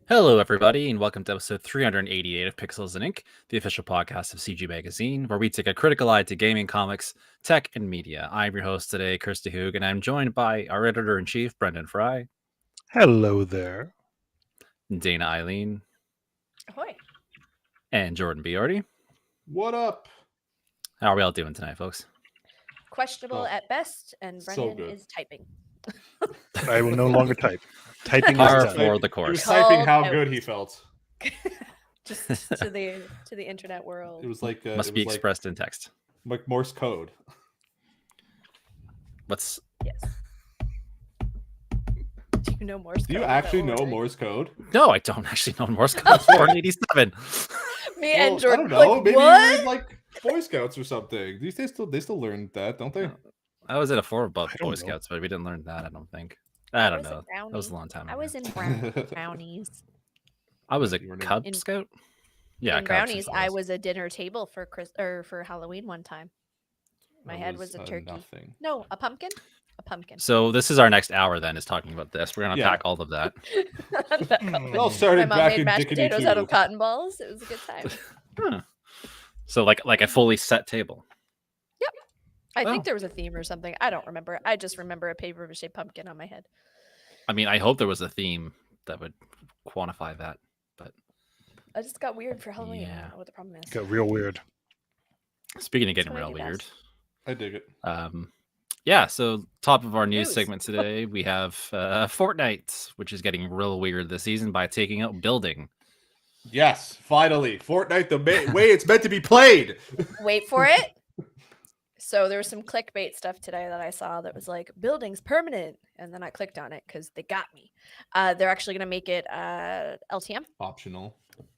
Hello, everybody, and welcome to episode 388 of Pixels and Ink, the official podcast of CG Magazine, where we take a critical eye to gaming, comics, tech, and media. I'm your host today, Kirsty Hoog, and I'm joined by our editor-in-chief, Brendan Fry. Hello there. Dayna Eileen. Ahoy. And Jordan Biordi. What up? How are we all doing tonight, folks? Questionable at best, and Brendan good. is typing. I will no longer type. Typing Par is done. for the He course. was typing how Called good out. he felt. Just to the internet world. It was like Must be expressed in text. like Morse code. What's Yes. Do you know Morse code? Do you Is that actually what know we're doing? Morse code? No, I don't actually know Morse code. It's 487. Me and Well, Jordan. I don't know. Like, Maybe what? you're in, like Boy Scouts or something. These days they still learn that, don't they? I was in a four Boy I don't know. Scouts, but we didn't learn that, I don't think. I don't was a know. That was a brownie. long time I ago. was in brownies. I was a You were in- Cub in- Scout. Yeah, in Cub brownies, Scout I was a dinner table for for Halloween one time. My That head was a turkey. Nothing. No, a pumpkin. A pumpkin. So this is our next hour. Then is talking about this. We're gonna Yeah. unpack all of that. It all My started mom back made in mashed Dickety potatoes out 2. of cotton balls. It was a good time. Huh. So like a fully set table. I Oh. think there was a theme or something. I don't remember. I just remember a paper mache pumpkin on my head. I mean, I hope there was a theme that would quantify that. But I just got weird for Halloween. I Yeah. don't know what the problem is. Got real weird. speaking of That's getting what I real do weird, best. I dig it. yeah. So top of our news News. segment today, we have Fortnite, which is getting real weird this season by taking out building. Yes, finally, Fortnite the way it's meant to be played. Wait for it. So there was some clickbait stuff today that I saw that was like buildings permanent, and then I clicked on it because they got me. They're actually gonna make it LTM. Optional.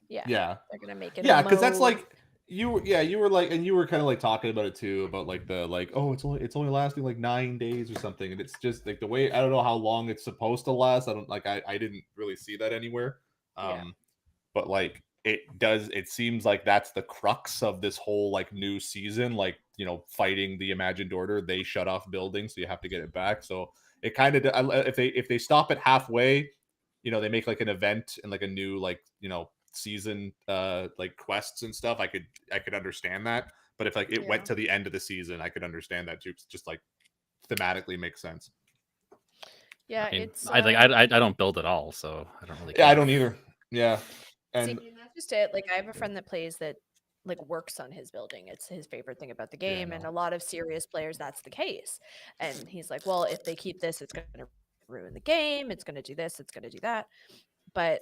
Yeah, Yeah. they're gonna make it. Yeah, because that's mode. like you were like, and you were kind of like talking about it too, about like the oh, it's only lasting like 9 days or something, and it's just like the way, I don't know how long it's supposed to last. I don't like I didn't really see that anywhere. Yeah. But like it seems like that's the crux of this whole like new season, like, you know, fighting the imagined order. They shut off buildings, so you have to get it back. So it kind of, if they stop it halfway, you know, they make like an event and like a new, like, you know, season like quests and stuff, I could understand that. But if like it went Yeah. to the end of the season, I could understand that too. It's just like thematically makes sense. Yeah, I mean, it's. I don't build at all, so I don't really. Yeah, I care. don't either. Yeah. And See, that's just it. Like I have a friend that plays that like works on his building. It's his favorite thing about the Yeah, game, and no. a lot of serious players that's the case. And he's like, well, if they keep this, it's going to ruin the game. It's going to do this. It's going to do that. But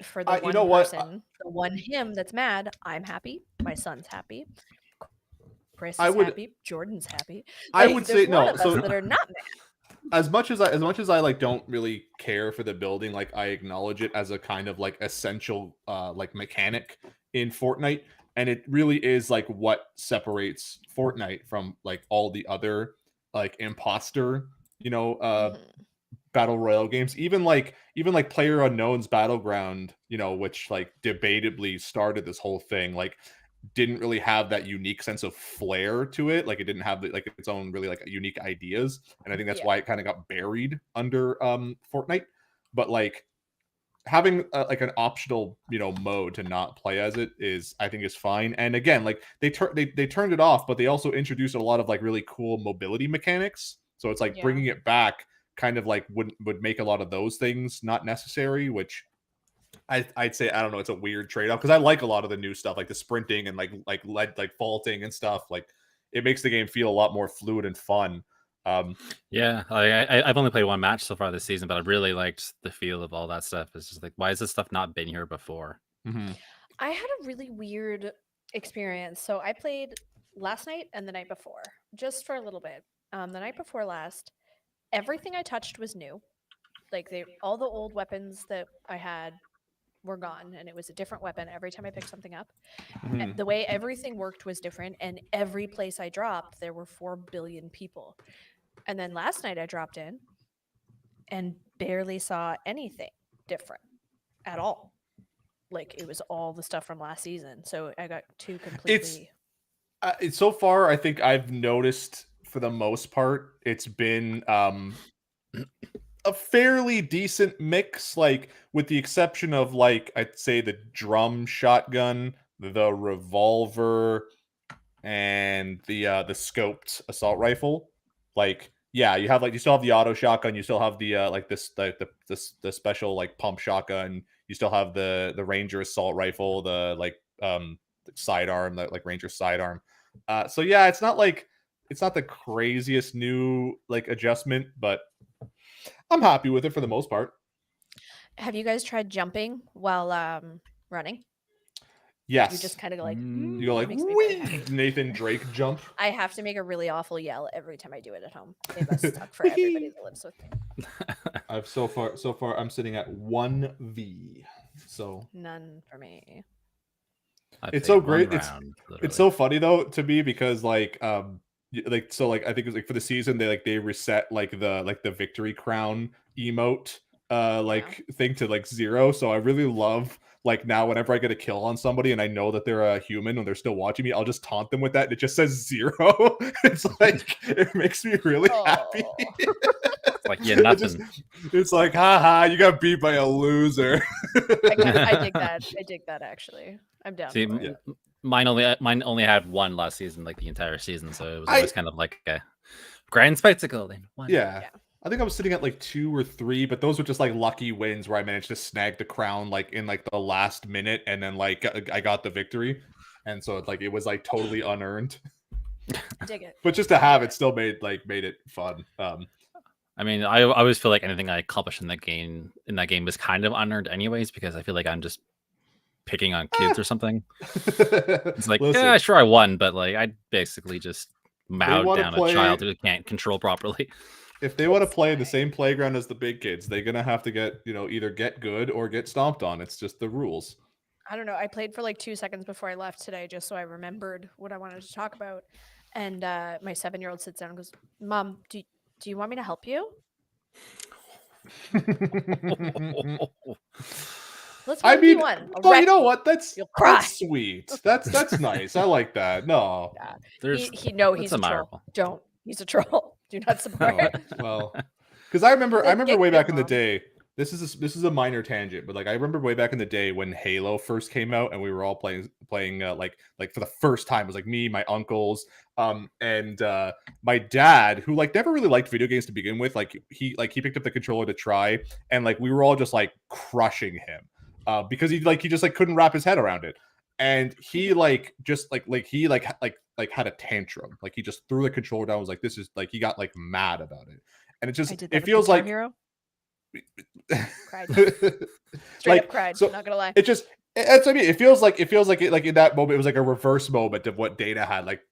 for the you one know what? person, the one him that's mad, I'm happy. My son's happy. Chris is I would- happy. Jordan's happy. I Like, would there's say one no. of us So that are not mad. as much as I like don't really care for the building, like I acknowledge it as a kind of like essential like mechanic in Fortnite, and it really is like what separates Fortnite from like all the other like imposter, you know, Mhm. battle royale games. Even like Player Unknown's Battleground, you know, which like debatably started this whole thing, like didn't really have that unique sense of flair to it. Like it didn't have like its own really like unique ideas, and I think that's Yeah. why it kind of got buried under Fortnite. But like having like an optional, you know, mode to not play as it is, I think, is fine. And again, like they turned it off, but they also introduced a lot of like really cool mobility mechanics. So it's like Yeah. bringing it back kind of like would make a lot of those things not necessary, which I'd say, I don't know, it's a weird trade-off, because I like a lot of the new stuff, like the sprinting and like faulting and stuff. Like it makes the game feel a lot more fluid and fun. Yeah, I've only played one match so far this season, but I really liked the feel of all that stuff. It's just like, why has this stuff not been here before? I had a really weird experience. So I played last night and the night before, just for a little bit. The night before last, everything I touched was new. Like all the old weapons that I had were gone, and it was a different weapon every time I picked something up. Mhm. The way everything worked was different, and every place I dropped, there were 4 billion people. And then last night I dropped in and barely saw anything different at all. Like it was all the stuff from last season. So I got two completely. So far, I think I've noticed, for the most part, it's been a fairly decent mix, like with the exception of like I'd say the drum shotgun, the revolver, and the scoped assault rifle. Like, yeah, you still have the auto shotgun, you still have the like the special like pump shotgun, you still have the Ranger assault rifle, the like sidearm, the like Ranger sidearm. So yeah, it's not the craziest new like adjustment, but I'm happy with it for the most part. Have you guys tried jumping while running? Yes. You just kind of go like, you go it like, makes me very "Whee!" happy. Nathan Drake jump. I have to make a really awful yell every time I do it at home. It must suck for everybody that lives with me. I've so far I'm sitting at 1v. So None for me. it's so great. Round, It's so funny though to me because like I think it was like for the season they reset like the victory crown emote thing to like 0. So I really love like now whenever I get a kill on somebody and I know that they're a human and they're still watching me, I'll just taunt them with that and it just says 0. It's like it makes me really happy. Like, yeah, nothing. It's like, haha, you got beat by a loser. I dig that. I dig that actually. I'm down. See, for it. mine only had one last season, like the entire season, so it was always kind of like a grand spectacle. Then one. Yeah. I think I was sitting at like 2 or 3, but those were just like lucky wins where I managed to snag the crown like in like the last minute, and then like I got the victory, and so it was like totally unearned. Dig it. But just to have it still made it fun. I mean, I always feel like anything I accomplish in that game is kind of unearned, anyways, because I feel like I'm just picking on kids or something. It's like, Listen, yeah, sure, I won, but like I basically just mowed wanna down play- a child who can't control properly. if they want to play in the same playground as the big kids, they're gonna have to get either get good or get stomped on. It's just the rules. I don't know. I played for like 2 seconds before I left today, just so I remembered what I wanted to talk about. And my 7-year-old sits down and goes, "Mom, do you want me to help you? Let's I 1v1. mean, I'll well, you wreck know what? That's You'll cry." sweet. That's nice. I like that. No, There's He's that's a troll. admirable. Don't. He's a troll. Do not support. no. Well, because I remember Get way good, back in the Mom. day. This is a minor tangent, but like I remember way back in the day when Halo first came out and we were all playing like for the first time. It was like me, my uncles, and my dad, who like never really liked video games to begin with. Like he picked up the controller to try, and like we were all just like crushing him because he just like couldn't wrap his head around it, and he like just like had a tantrum. Like he just threw the controller down. Was like, this is like, he got like mad about it, and it just I did that it with feels Guitar like. Hero. Cried. Straight Straight up cried. Not gonna lie. It just that's what I mean. It feels like like in that moment it was like a reverse moment of what Dayna had. Like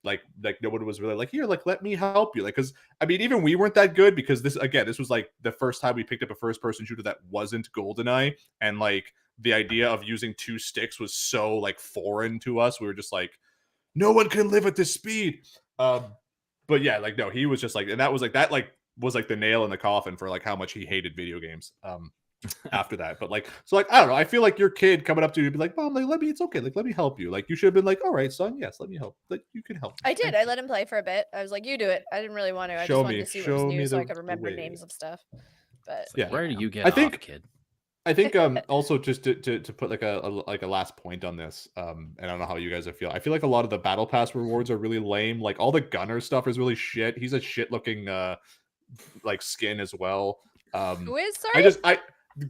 nobody was really like, here, like let me help you. Like, because I mean even we weren't that good because this was like the first time we picked up a first person shooter that wasn't GoldenEye, and like the idea of using 2 sticks was so like foreign to us. We were just like, no one can live at this speed. But yeah, like no, he was just like, and that was like the nail in the coffin for like how much he hated video games after that. But like, so like, I don't know, I feel like your kid coming up to you and be like, Mom, like it's okay, like let me help you. Like you should have been like, all right, son, yes, let me help. Like you can help. I did. I let him play for a bit. I was like, you do it. I didn't really want to. I Show just wanted me- to see what show was me new so I the could remember way. names of stuff. But Yeah. Where do you get I off, think- kid? I think also just to put like a last point on this, and I don't know how you guys are feeling. I feel like a lot of the battle pass rewards are really lame. Like all the gunner stuff is really shit. He's a shit looking like skin as well. who is sorry?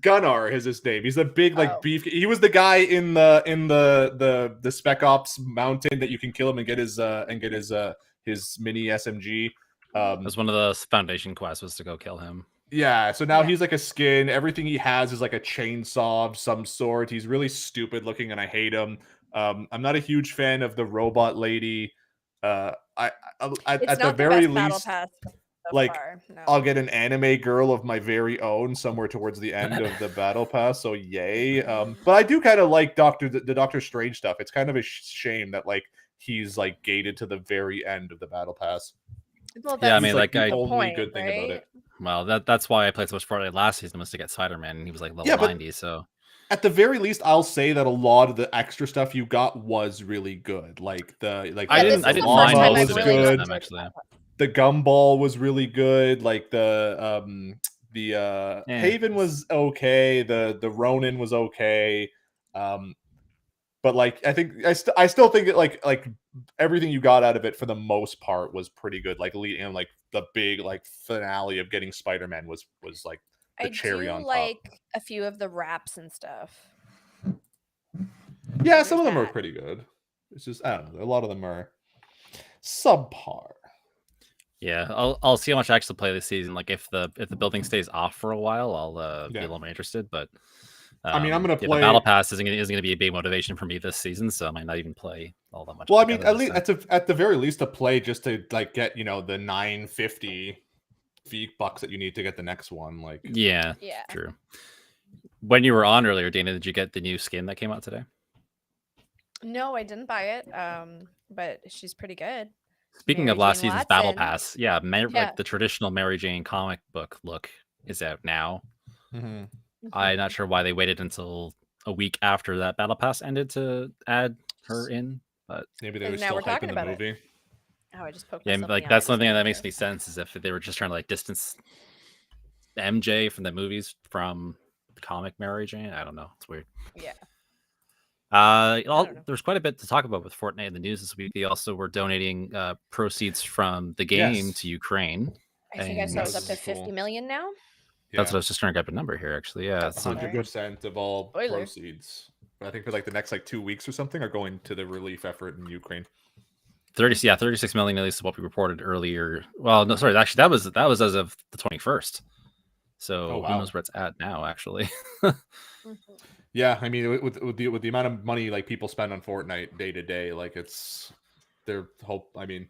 Gunnar is his name. He's the big like Oh. beef. He was the guy in the Spec Ops mountain that you can kill him and get his mini SMG. It was one of the foundation quests was to go kill him. Yeah, so now Yeah. he's like a skin. Everything he has is like a chainsaw of some sort. He's really stupid looking, and I hate him. I'm not a huge fan of the robot lady. At It's the not very best battle least, pass so like, far. No. I'll get an anime girl of my very own somewhere towards the end of the battle pass. So yay! But I do kind of like the Doctor Strange stuff. It's kind of a shame that like he's like gated to the very end of the battle pass. Well, Yeah, I that's mean, the like, the I- only point, good thing about right? it. Well, that's why I played so much Fortnite last season was to get Spider-Man, and he was like level Yeah, but- 90. So At the very least, I'll say that a lot of the extra stuff you got was really good. Like the I this didn't is the mind first time most I've of really it. looked Them, at actually. The gumball was really good. Like the The Haven was okay. The Ronin was okay. But like I think I still think that like everything you got out of it for the most part was pretty good. Like leading like the big like finale of getting Spider-Man was like the cherry on top. Like a few of the raps and stuff. Yeah, some of them are pretty good. It's just I don't know. A lot of them are subpar. Yeah, I'll see how much I actually play this season. Like if the building stays off for a while, I'll be a little more interested. But I mean, I'm gonna play. The battle pass isn't gonna be a big motivation for me this season, so I might not even play all that much. Well, I mean, at least at the very least to play just to like get the 950 V-bucks that you need to get the next one. Like yeah, true. When you were on earlier, Dayna, did you get the new skin that came out today? No, I didn't buy it. But she's pretty good. Speaking of last season's battle pass, like the traditional Mary Jane comic book look is out now. Mm-hmm. I'm not sure why they waited until a week after that battle pass ended to add her in, but maybe they were still hyping the movie. Oh, I just poked. Yeah, like that's something that makes any sense is if they were just trying to like distance MJ from the movies from comic Mary Jane. I don't know. It's weird. Yeah. There's quite a bit to talk about with Fortnite in the news this week. They also were donating proceeds from the game to Ukraine. I think I saw it's up to 50 million now. That's what I was just trying to grab a number here, actually. Yeah, it's 100% of all proceeds. I think for like the next like 2 weeks or something are going to the relief effort in Ukraine. 36 million at least is what we reported earlier. Well, no, sorry, actually that was as of the 21st. So who knows where it's at now, actually. Yeah, I mean, with the amount of money like people spend on Fortnite day to day, like it's their hope. I mean,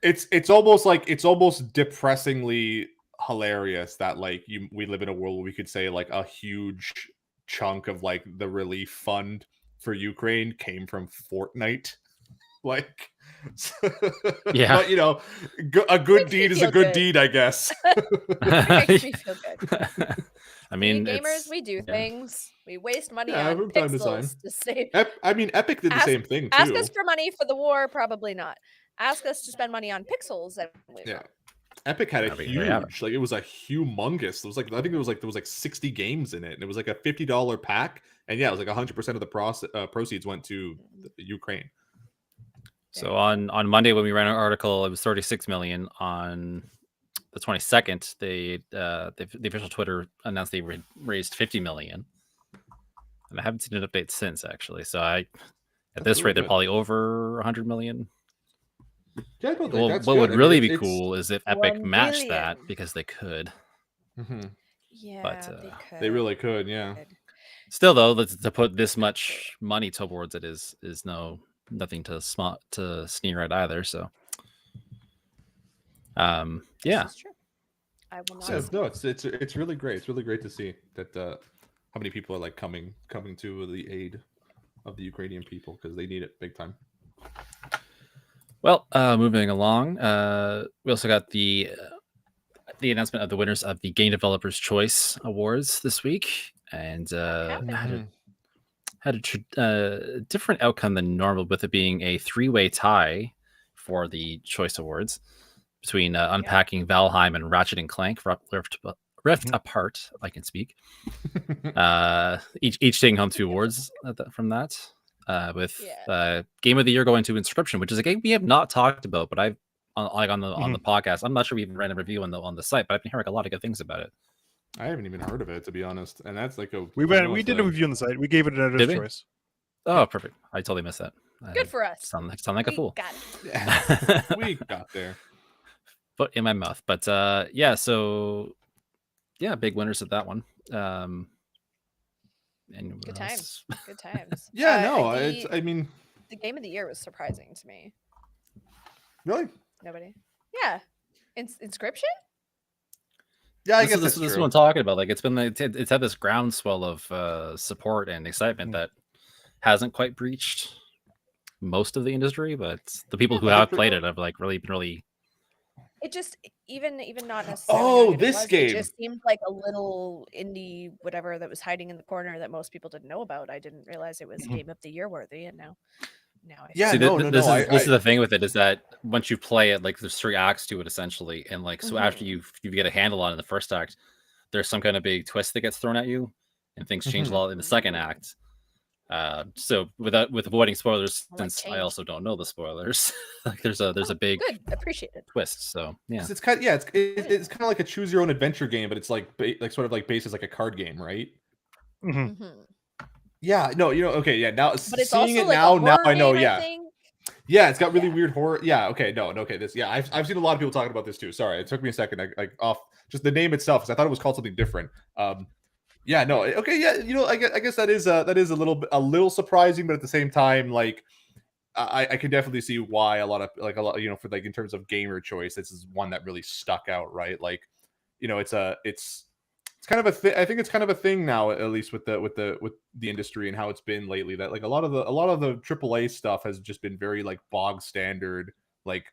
it's almost depressingly hilarious that like we live in a world where we could say like a huge chunk of like the relief fund for Ukraine came from Fortnite. Like, yeah, but a good deed is a good deed, I guess. It makes me feel good. I mean, gamers, we do things. We waste money on pixels to save. I mean, Epic did the same thing too. Ask us for money for the war, probably not. Ask us to spend money on pixels, and we will. Epic had a huge, like it was a humongous. It was like I think there was like 60 games in it, and it was like a $50 pack, and it was like 100% of the proceeds went to Ukraine. So on Monday when we ran our article, it was 36 million. On the 22nd, the official Twitter announced they raised 50 million, and I haven't seen an update since actually. So at this rate, they're probably over 100 million. Yeah, what would really be cool is if Epic matched that because they could. Mm-hmm. Yeah, but they really could. Yeah. Still, though, to put this much money towards it is nothing to sneer at either. So, yeah. This is true. I will not. No, it's really great. It's really great to see that how many people are like coming to the aid of the Ukrainian people because they need it big time. Well, moving along, we also got the announcement of the winners of the Game Developers Choice Awards this week, and had a different outcome than normal, with it being a 3-way tie for the Choice Awards between Unpacking, Valheim, and Ratchet and Clank Rift Apart. I can speak. Each taking home 2 awards from that. With Game of the Year going to Inscription, which is a game we have not talked about, but I've on the podcast. I'm not sure we even ran a review on the site, but I've been hearing a lot of good things about it. I haven't even heard of it, to be honest, and that's like we did a review on the site. We gave it an editor's choice. Oh, perfect! I totally missed that. Good for us. Sound like a fool. Got it. We got there. Foot in my mouth, but so big winners at that one. And good times. Good times. I mean, the Game of the Year was surprising to me. Really? Nobody? Yeah. Inscription? Yeah, I guess this is what I'm talking about. Like it's had this groundswell of support and excitement that hasn't quite breached most of the industry, but the people who have played it have like really been really. It just even not necessarily. This game. It just seemed like a little indie whatever that was hiding in the corner that most people didn't know about. I didn't realize it was Game of the Year worthy, and now I see. This is the thing with it is that once you play it, like there's 3 acts to it essentially, and like so after you get a handle on it in the first act, there's some kind of big twist that gets thrown at you, and things change a lot in the second act. So with avoiding spoilers, since I also don't know the spoilers, like there's a big good, appreciate it. twist. So yeah, it's kind of it's kind of like a choose your own adventure game, but it's like sort of like based as like a card game, right? Yeah, no, okay, yeah. Now but it's seeing also it like now I know, game, yeah. Yeah, it's got really weird horror. Yeah, okay, no, okay, this, yeah, I've seen a lot of people talking about this too. Sorry, it took me a second. I off just the name itself, because I thought it was called something different. Yeah, no, okay, yeah, I guess that is a little surprising, but at the same time, like, I can definitely see why a lot, for like in terms of gamer choice, this is one that really stuck out, right? Like, it's kind of a thing. I think it's kind of a thing now, at least with the industry and how it's been lately. That like a lot of the AAA stuff has just been very like bog standard. Like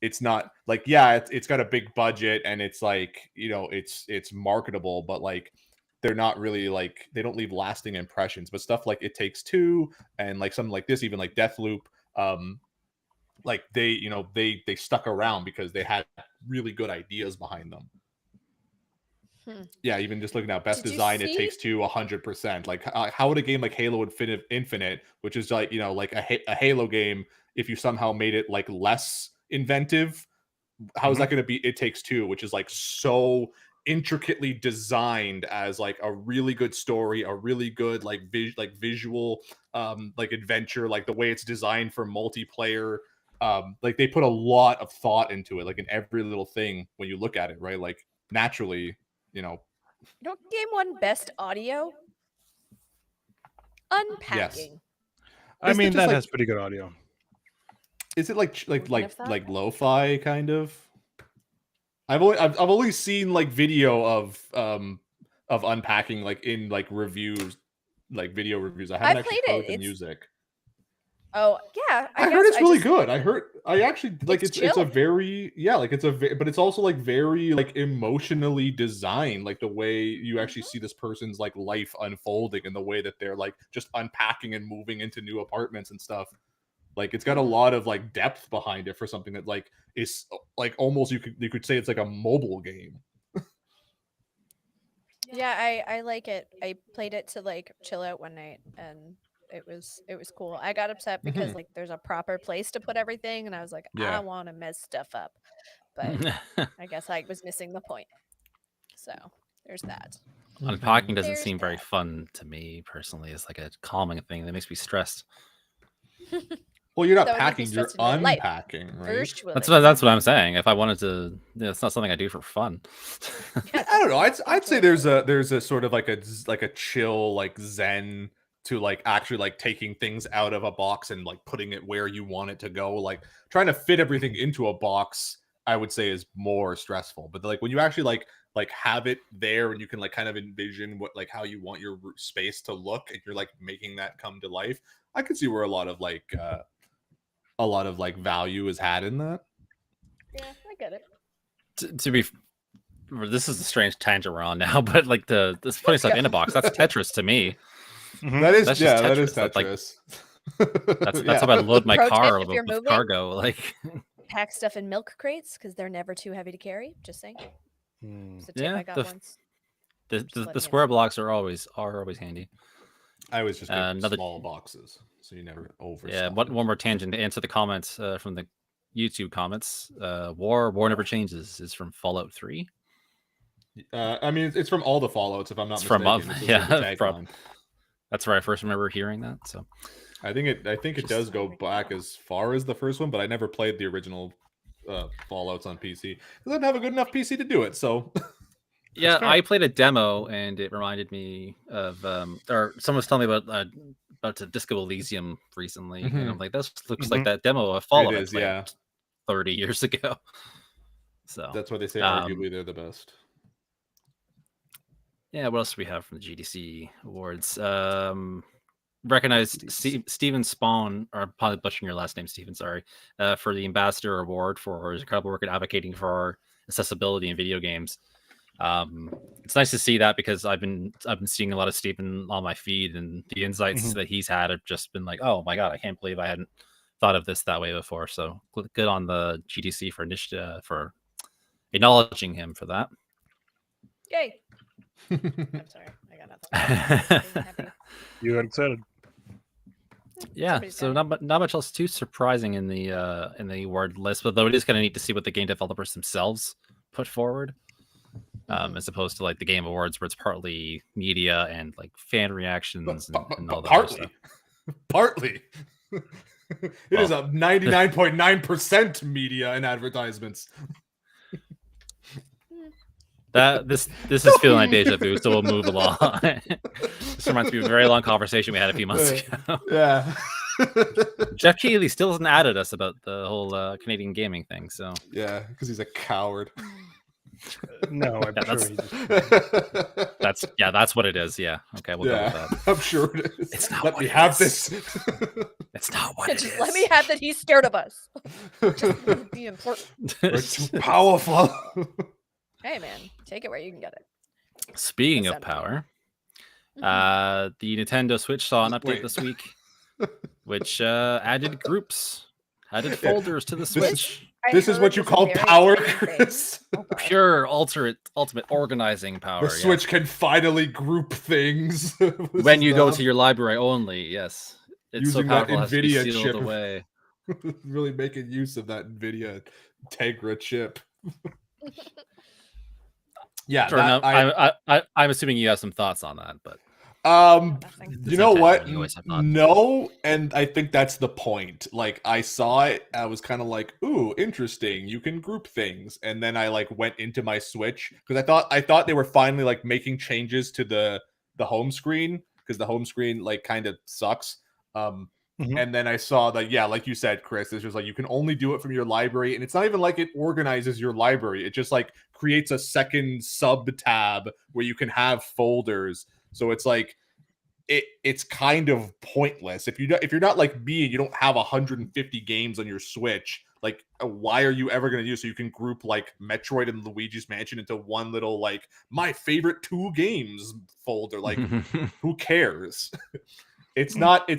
it's not like it's got a big budget and it's like it's marketable, but like they're not really like they don't leave lasting impressions. But stuff like It Takes Two and like something like this, even like Deathloop, like they stuck around because they had really good ideas behind them. Yeah, even just looking at best design, It Takes Two, 100%. Like, how would a game like Halo Infinite, which is like like a Halo game, if you somehow made it like less inventive, how is that going to be It Takes Two, which is like so intricately designed as like a really good story, a really good like visual like adventure, like the way it's designed for multiplayer. Like they put a lot of thought into it, like in every little thing when you look at it, right? Like naturally. Don't game one best audio? Unpacking. Yes. I mean, that has pretty good audio. Is it like lo-fi kind of? I've only seen like video of unpacking like in like reviews, like video reviews. I haven't actually heard the music. Oh yeah, I heard it's really good. I actually like it's a very but it's also like very like emotionally designed, like the way you actually see this person's like life unfolding and the way that they're like just unpacking and moving into new apartments and stuff. Like it's got a lot of like depth behind it for something that like is like almost you could say it's like a mobile game. Yeah, I like it. I played it to like chill out one night and it was cool. I got upset because like there's a proper place to put everything and I was like, I don't want to mess stuff up. But I guess I was missing the point. So there's that. Unpacking doesn't seem very fun to me personally. It's like a calming thing that makes me stressed. Well, you're not packing, you're unpacking, right? Virtually. That's what I'm saying. If I wanted to, it's not something I do for fun. I don't know. I'd say there's a sort of like a chill, like zen to like actually like taking things out of a box and like putting it where you want it to go. Like trying to fit everything into a box, I would say is more stressful. But like when you actually like have it there and you can like kind of envision what like how you want your space to look and you're like making that come to life, I could see where a lot of like value is had in that. Yeah, I get it. To be, this is a strange tangent we're on now, but like this putting stuff in a box, that's Tetris to me. That is Tetris. That is Tetris. That's how I load my car with moving, cargo. Like pack stuff in milk crates because they're never too heavy to carry. Just saying. Yeah, the square blocks are always handy. I always just get small boxes, so you never over. Yeah, one more tangent to answer the comments from the YouTube comments. War Never Changes is from Fallout 3. I mean, it's from all the Fallouts, if I'm not mistaken. That's where I first remember hearing that. So, I think it does go back as far as the first one, but I never played the original Fallouts on PC because I didn't have a good enough PC to do it. So. Yeah, I played a demo and it reminded me of, or someone was telling me about Disco Elysium recently, and I'm like, this looks like that demo of Fallout I played 30 years ago. So that's why they say arguably they're the best. Yeah, what else do we have from the GDC awards? Recognized Steven Spawn, or probably butchering your last name, Steven, sorry, for the Ambassador Award for his incredible work in advocating for accessibility in video games. It's nice to see that because I've been seeing a lot of Stephen on my feed, and the insights that he's had have just been like, oh my god, I can't believe I hadn't thought of this that way before. So good on the GDC for acknowledging him for that. Yay! I'm sorry, I got nothing. Happy. You got excited. Yeah, Somebody's so got not much else too surprising in the award list, but though it is kind of neat to see what the game developers themselves put forward, as opposed to like the Game Awards where it's partly media and like fan reactions and all that other stuff. Partly. It is a 99.9% media and advertisements. This is feeling like deja vu, so we'll move along. This reminds me of a very long conversation we had a few months ago. Yeah. Jeff Keighley still hasn't added us about the whole Canadian gaming thing, so Yeah, because he's a coward. No, I'm Yeah, sure he just. that's what it is. Yeah, okay, we'll go with that. I'm sure it is. It's not Let what me it have is. this. It's not what it Just is. let me have that. He's scared of us. Just would be important. We're too powerful. Hey man, take it where you can get it. Speaking of Assembly. power, Mhm. the Nintendo Switch saw an update Wait. this week, which added groups, added folders to the Switch. This is heard what you was a call very power, exciting thing. Chris. Oh, God. Pure, ultimate organizing power. The yeah. Switch can finally group things. When you go to your library only, yes, it's Using so that powerful it has to be NVIDIA sealed chip. away. really making use of that NVIDIA Tegra chip. Yeah, Sure, that, no, I'm assuming you have some thoughts on that, but Nothing. you know Nintendo, what? you always have thoughts. No, and I think that's the point. Like, I saw it, I was kind of like, "Ooh, interesting! You can group things." And then I like went into my Switch because I thought they were finally like making changes to the home screen because the home screen like kind of sucks. Mhm. And then I saw that, yeah, like you said, Chris, it's just like you can only do it from your library, and it's not even like it organizes your library. It just like creates a second sub tab where you can have folders. So it's like it's kind of pointless if you're not like me and you don't have 150 games on your Switch. Like, why are you ever going to use so you can group like Metroid and Luigi's Mansion into one little like my favorite 2 games folder? Like, who cares? It's not the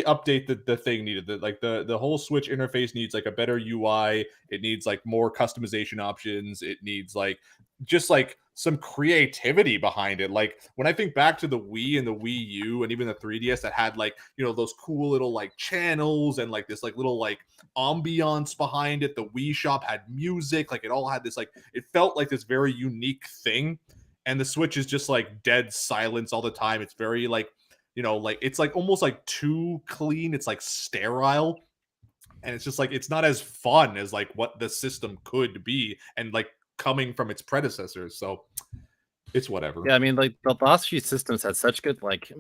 update that the thing needed. The whole Switch interface needs like a better UI. It needs like more customization options. It needs like just like some creativity behind it. Like when I think back to the Wii and the Wii U and even the 3DS that had like, you know, those cool little like channels and like this like little like ambiance behind it. The Wii Shop had music. Like it all had this like, it felt like this very unique thing. And the Switch is just like dead silence all the time. It's very like, you know, like it's like almost like too clean. It's like sterile. And it's just like it's not as fun as like what the system could be and like coming from its predecessors. So it's whatever. Yeah, I mean, like the last few systems had such good like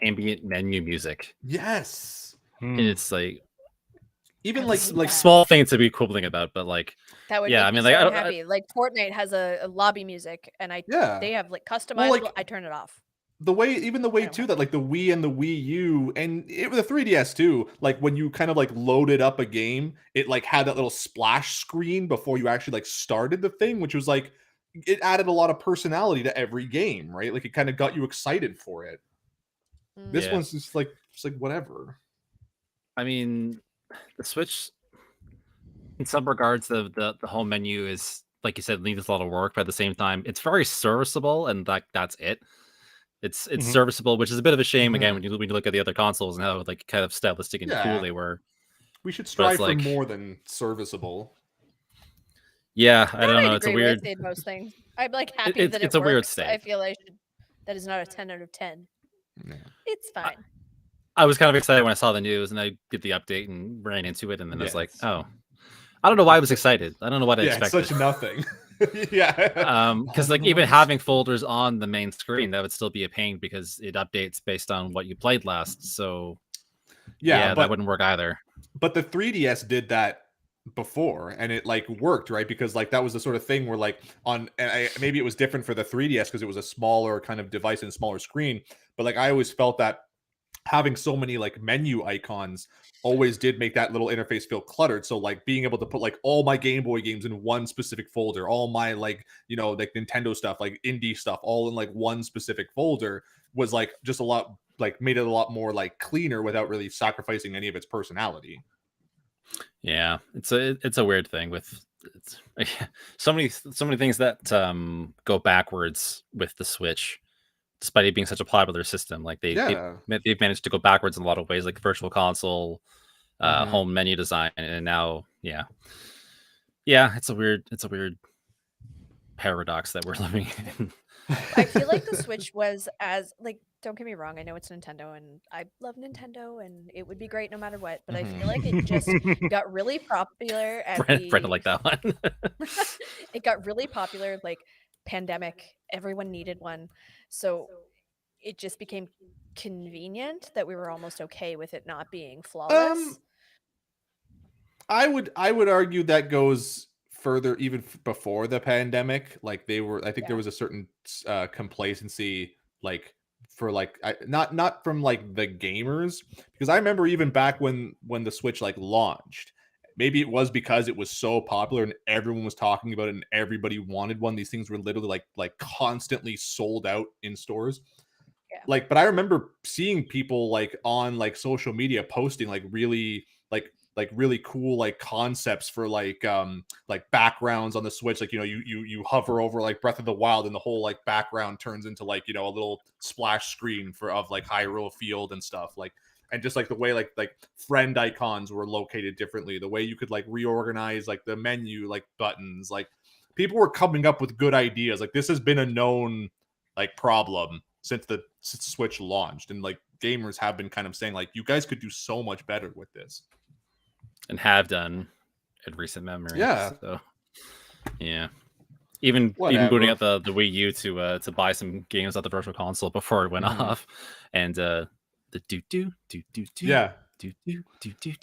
ambient menu music. Yes. And it's like even I like hate like that. small things to be quibbling about, but like That would yeah, make I mean, me like, so I don't- happy. Like Fortnite has a lobby music, and Yeah. they have like customizable. Well, like- I turn it off. the way don't too know. that like the Wii and the Wii U and the 3DS too, like when you kind of like loaded up a game, it like had that little splash screen before you actually like started the thing, which was like it added a lot of personality to every game, right? Like it kind of got you excited for it. This Yeah. one's just like whatever. I mean, the Switch, in some regards, the home menu is like you said, needs a lot of work, but at the same time, it's very serviceable, and that's it. It's Mhm. serviceable, which is a bit of a shame again Mhm. when you look at the other consoles and how like kind of stylistic and cool Yeah. they were. We should strive like- for more than serviceable. Yeah, I don't I'd know. It's a agree weird. with most things. I'm like happy it's- that it's it a weird works. state. I feel that is not a 10 out of 10. Yeah. It's fine. I was kind of excited when I saw the news and I did the update and ran into it, and then I was like, Yes. oh, I don't know why I was excited. I don't know what I Yeah, it's expected. such nothing. Yeah. Because like even having folders on the main screen, that would still be a pain because it updates based on what you played last. So yeah, that wouldn't work either. But the 3DS did that before and it like worked, right? Because like that was the sort of thing where like maybe it was different for the 3DS because it was a smaller kind of device and smaller screen, but like I always felt that having so many like menu icons always did make that little interface feel cluttered. So like being able to put like all my Game Boy games in one specific folder, all my like, you know, like Nintendo stuff, like indie stuff, all in like one specific folder was like just a lot like made it a lot more like cleaner without really sacrificing any of its personality. Yeah, it's a weird thing with it's so many things that go backwards with the Switch, despite it being such a popular system. Like they've managed to go backwards in a lot of ways, like virtual console, home menu design, and now it's a weird paradox that we're living in. I feel like the Switch was don't get me wrong, I know it's Nintendo and I love Nintendo and it would be great no matter what, but I feel like it just got really popular at Brenda like that one. It got really popular, like pandemic, everyone needed one. So it just became convenient that we were almost okay with it not being flawless. I would argue that goes further even before the pandemic. Like I think there was a certain complacency, like for like not from like the gamers, because I remember even back when the Switch like launched, maybe it was because it was so popular and everyone was talking about it and everybody wanted one. These things were literally like constantly sold out in stores. Yeah. Like, but I remember seeing people like on like social media posting like really really cool like concepts for like backgrounds on the Switch. Like, you hover over like Breath of the Wild and the whole like background turns into like, a little splash screen of like Hyrule Field and stuff. Like, and just like the way like friend icons were located differently, the way you could like reorganize like the menu like buttons. Like, people were coming up with good ideas. Like, this has been a known like problem since the Switch launched, and like gamers have been kind of saying like, you guys could do so much better with this. And have done in recent memory. Yeah. So, yeah. Even booting up the Wii U to buy some games at the virtual console before it went off, and the do. Yeah.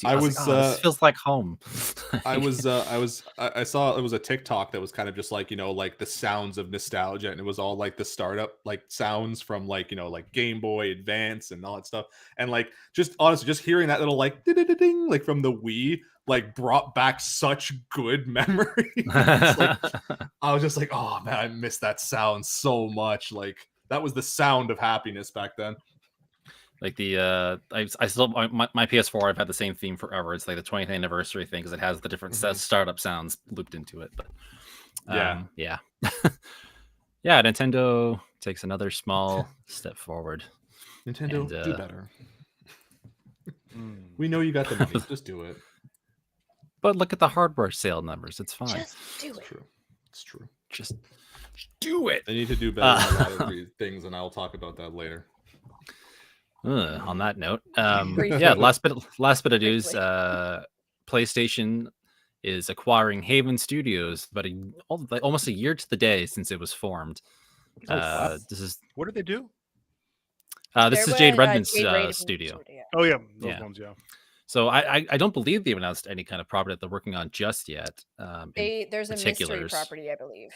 I was like, this feels like home. I saw it was a TikTok that was kind of just like, like the sounds of nostalgia, and it was all like the startup like sounds from like, like Game Boy Advance and all that stuff. And like, just honestly, just hearing that little like ding like from the Wii like brought back such good memories. Like, I was just like, oh man, I miss that sound so much. Like, that was the sound of happiness back then. Like I still my PS4, I've had the same theme forever. It's like the 20th anniversary thing because it has the different startup sounds looped into it. But yeah. Nintendo takes another small step forward. Nintendo, do better. We know you got the money. Just do it. But look at the hardware sale numbers. It's fine. Just do it. It's true. Just do it. They need to do better than a lot of these things, and I'll talk about that later. On that note, last bit of news. PlayStation is acquiring Haven Studios, but almost a year to the day since it was formed. What did they do? This is Jade Redmond's studio. Oh yeah, those ones, yeah. So I don't believe they've announced any kind of property that they're working on just yet. There's a mystery property, I believe.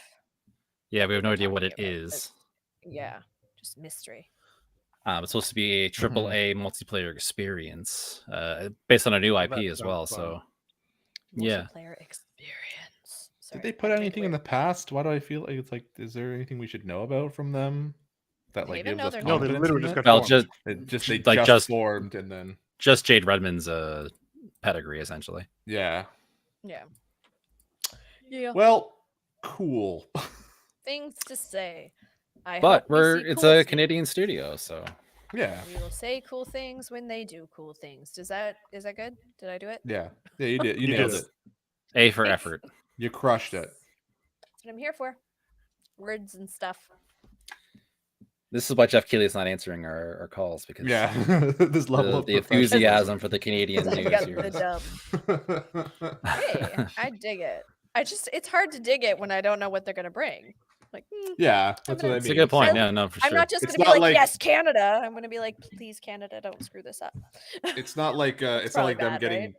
Yeah, we have no idea what it is. Yeah, just mystery. It's supposed to be a AAA multiplayer experience, based on a new IP as well. Fun. So, Multiplayer experience. Did they put anything in the past? Why do I feel like it's like? Is there anything we should know about from them that like gives us confidence? No, they literally just got formed. They just formed, and then just Jade Redmond's pedigree, essentially. Yeah. Well, cool. Things to say. But it's a Canadian studio, so yeah. We will say cool things when they do cool things. Is that good? Did I do it? Yeah, you did. You nailed it. A for effort. You crushed it. That's what I'm here for. Words and stuff. This is why Jeff Keighley is not answering our calls, because this level of the enthusiasm for the Canadian news here. Hey, I dig it. It's hard to dig it when I don't know what they're gonna bring. Like, that's what I mean. It's a good point. Yeah, no, for sure. I'm not just gonna be like, yes, Canada. I'm gonna be like, please, Canada, don't screw this up. It's not like it's not like them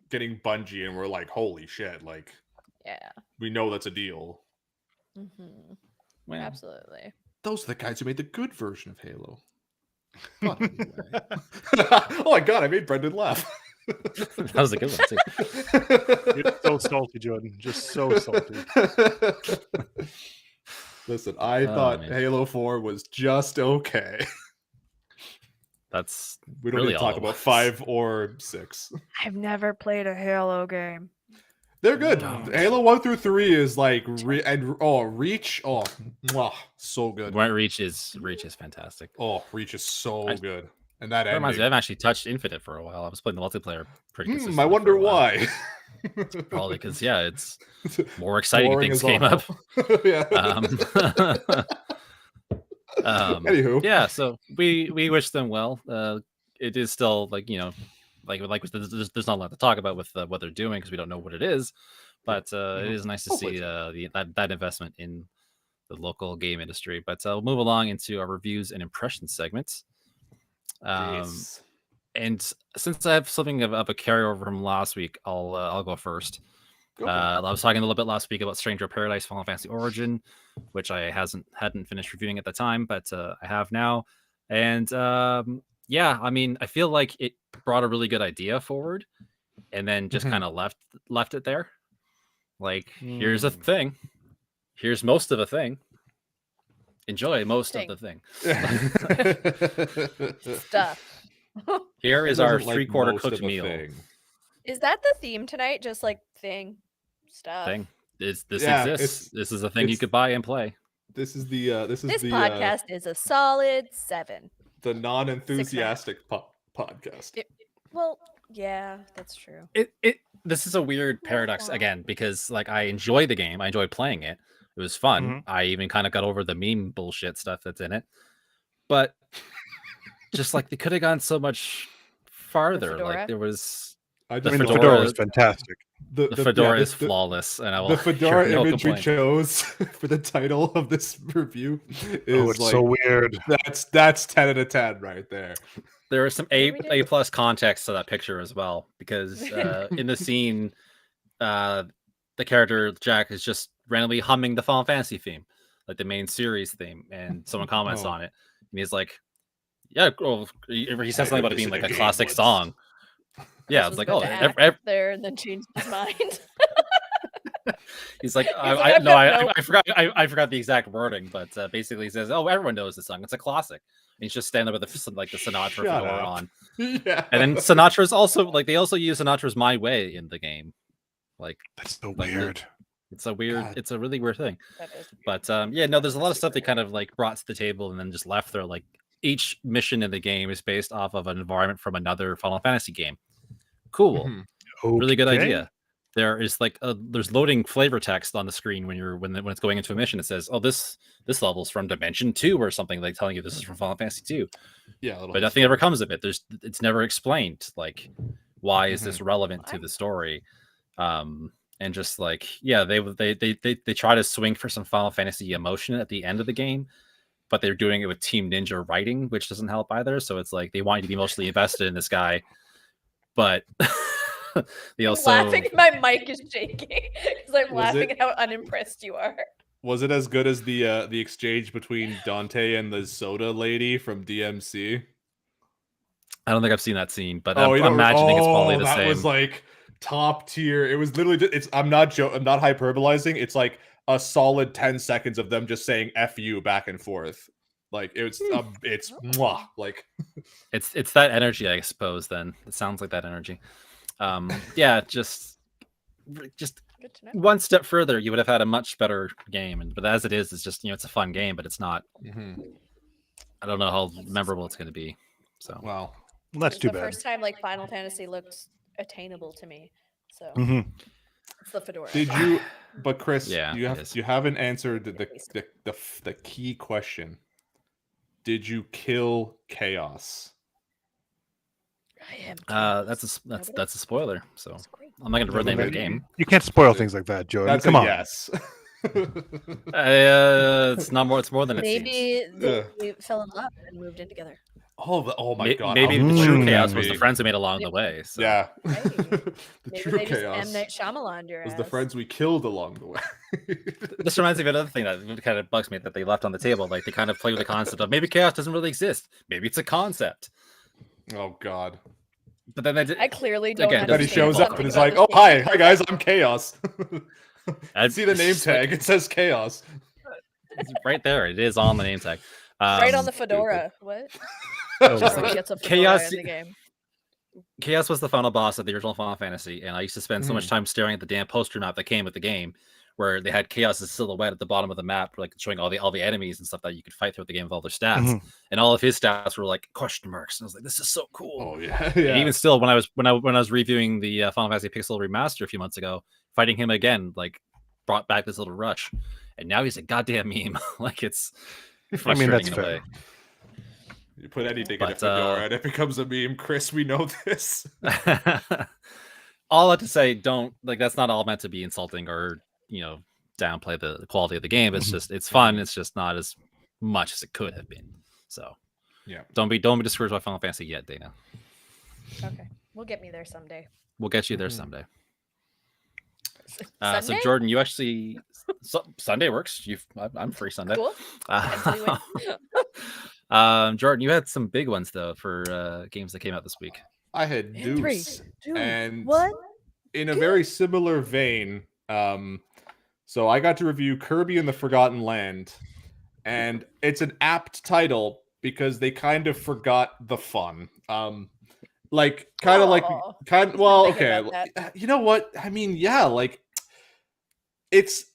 getting Bungie and we're like, holy shit, like, we know that's a deal. Well, absolutely. Those are the guys who made the good version of Halo. Oh my god, I made Brendan laugh. That was a good one too. You're so salty, Jordan. Just so salty. Listen, I thought Halo 4 was just okay. We don't really need to talk about 5 or 6. I've never played a Halo game. They're good. Don't. Halo 1 through 3 is like Reach. Oh, mwah, so good. Reach is fantastic. Oh, Reach is so good. And that That reminds me, I ending. haven't actually touched Infinite for a while. I was playing the multiplayer pretty consistently. I wonder for a while. why. Probably because it's more exciting Boring things as came all. up. Yeah. Anywho. Yeah, so we wish them well. It is still like there's not a lot to talk about with what they're doing because we don't know what it is, but it is nice to see that investment in the local game industry. But we'll move along into our reviews and impressions segments. Yes. And since I have something of a carryover from last week, I'll go first. I was talking a little bit last week about Stranger of Paradise Final Fantasy Origin, which I hadn't finished reviewing at the time, but I have now. And yeah, I mean, I feel like it brought a really good idea forward, and then just kind of left it there. Like, here's a thing. Here's most of a thing. Enjoy most of the thing. Stuff. Here is our 3/4 cooked meal. Is that the theme tonight? Just like thing, stuff. Thing. This exists. This is a thing you could buy and play. This podcast is a solid 7. The non-enthusiastic podcast. Well, yeah, that's true. This is a weird paradox again because like I enjoy the game, I enjoy playing it. It was fun. I even kind of got over the meme bullshit stuff that's in it, but just like they could have gone so much farther. Like there was. The fedora is fantastic. The fedora is flawless, and the fedora image we chose for the title of this review is it's so weird. That's 10 out of 10 right there. There is some A+ context to that picture as well, because in the scene, the character Jack is just randomly humming the Final Fantasy theme, like the main series theme, and someone comments on it, and he's like, "Yeah," he says something about it being like a classic song. Yeah, I was like, "Oh, there," and then changed his mind. He's like, I forgot the exact wording, but basically he says, "Oh, everyone knows this song. It's a classic." And he's just standing with the Sinatra fedora on. Yeah. And then Sinatra's also like they also use Sinatra's "My Way" in the game. Like that's so weird. It's a really weird thing. But yeah, no, there's a lot of stuff they kind of like brought to the table and then just left there. Like each mission in the game is based off of an environment from another Final Fantasy game. Cool. Really good idea. There is like there's loading flavor text on the screen when it's going into a mission. It says, "Oh, this level's from Dimension 2 or something," like telling you this is from Final Fantasy 2. Yeah, but nothing ever comes of it. It's never explained. Like, why is this relevant to the story? And just like, yeah, they try to swing for some Final Fantasy emotion at the end of the game, but they're doing it with Team Ninja writing, which doesn't help either. So it's like they want you to be emotionally invested in this guy, but they also laughing. My mic is shaking because I'm laughing at how unimpressed you are. Was it as good as the exchange between Dante and the soda lady from DMC? I don't think I've seen that scene, but I'm imagining it's probably the same. That was like top tier. It was literally I'm not hyperbolizing. It's like a solid 10 seconds of them just saying "F you" back and forth. Like it's mwah, like it's that energy, I suppose. Then it sounds like that energy. Yeah, just one step further, you would have had a much better game. But as it is, it's just it's a fun game, but it's not. I don't know how memorable it's going to be. So wow, that's too bad. The first time like Final Fantasy looked attainable to me. So it's the fedora. Did you? But Chris, yeah, you haven't answered the key question. Did you kill Chaos? I am. That's a spoiler. So I'm not going to ruin the name of the game. You can't spoil things like that, Jordan. Come on. Yes. It's not more. It's more than it seems. Maybe they fell in love and moved in together. Oh my god! Maybe the true chaos was the friends we made along the way. So. Yeah. Right. The true chaos M. Night Shyamalan was the friends we killed along the way. This reminds me of another thing that kind of bugs me that they left on the table. Like they kind of play with the concept of maybe chaos doesn't really exist. Maybe it's a concept. Oh god. But then I clearly don't. Again, then he shows up and is like, "Oh hi guys, I'm Chaos." See the name tag? It says Chaos. It's right there. It is on the name tag. Right on the fedora. What? Oh, Just like he gets a fedora Chaos. in the game. Chaos was the final boss of the original Final Fantasy, and I used to spend so much time staring at the damn poster map that came with the game, where they had Chaos's silhouette at the bottom of the map, like showing all the enemies and stuff that you could fight throughout the game with all their stats, and all of his stats were like question marks. And I was like, "This is so cool." Oh yeah, And even still, when I was reviewing the Final Fantasy Pixel Remaster a few months ago, fighting him again like brought back this little rush, and now he's a goddamn meme. Like it's frustrating that's in a fair. way. You put anything in a But, fedora and it becomes a meme. Chris, we know this. All that to say, don't like that's not all meant to be insulting or downplay the quality of the game. It's just it's fun. It's just not as much as it could have been. So Yeah. don't be discouraged by Final Fantasy yet, Dayna. Okay, we'll get me there someday. We'll get you there someday. So Sunday? Jordan, you actually Sunday works. I'm free Sunday. Cool. Jordan, you had some big ones though for games that came out this week. I had Deuce, and what? in a very similar vein, so I got to review Kirby and the Forgotten Land, and it's an apt title because they kind of forgot the fun. Like kind of well, okay, you know what? I mean, yeah, like it's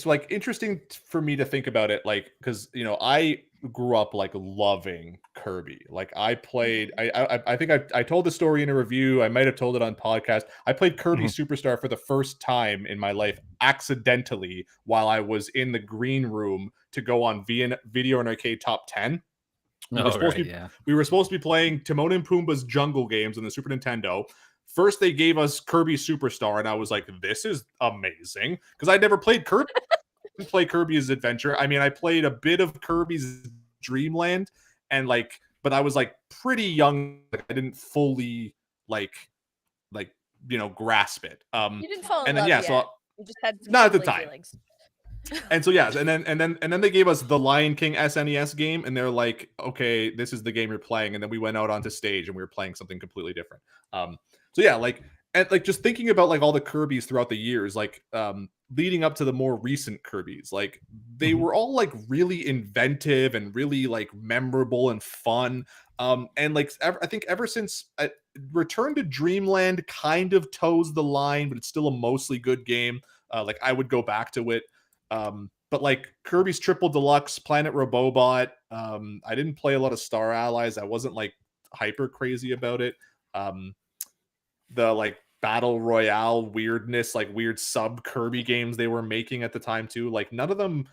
like interesting for me to think about it, like because I grew up like loving Kirby. Like I played, I think I told the story in a review. I might have told it on podcast. I played Kirby Superstar for the first time in my life accidentally while I was in the green room to go on Video and Arcade Top 10. We were supposed to be playing Timon and Pumbaa's Jungle Games on the Super Nintendo. First, they gave us Kirby Superstar, and I was like, "This is amazing," because I'd never played Kirby. I didn't play Kirby's Adventure. I mean, I played a bit of Kirby's Dreamland, and but I was like pretty young. Like, I didn't fully grasp it. You didn't fall in love yet. So you just had some not at the time. Feelings. And so and then they gave us the Lion King SNES game, and they're like, okay, this is the game you're playing. And then we went out onto stage and we were playing something completely different. Just thinking about like all the Kirbys throughout the years, like leading up to the more recent Kirbys, like they were all like really inventive and really like memorable and fun. And like I think ever since Return to Dreamland kind of toes the line, but it's still a mostly good game. Like I would go back to it. But like Kirby's Triple Deluxe, Planet Robobot, I didn't play a lot of Star Allies. I wasn't like hyper crazy about it. The like Battle Royale weirdness, like weird sub Kirby games they were making at the time too, like none of them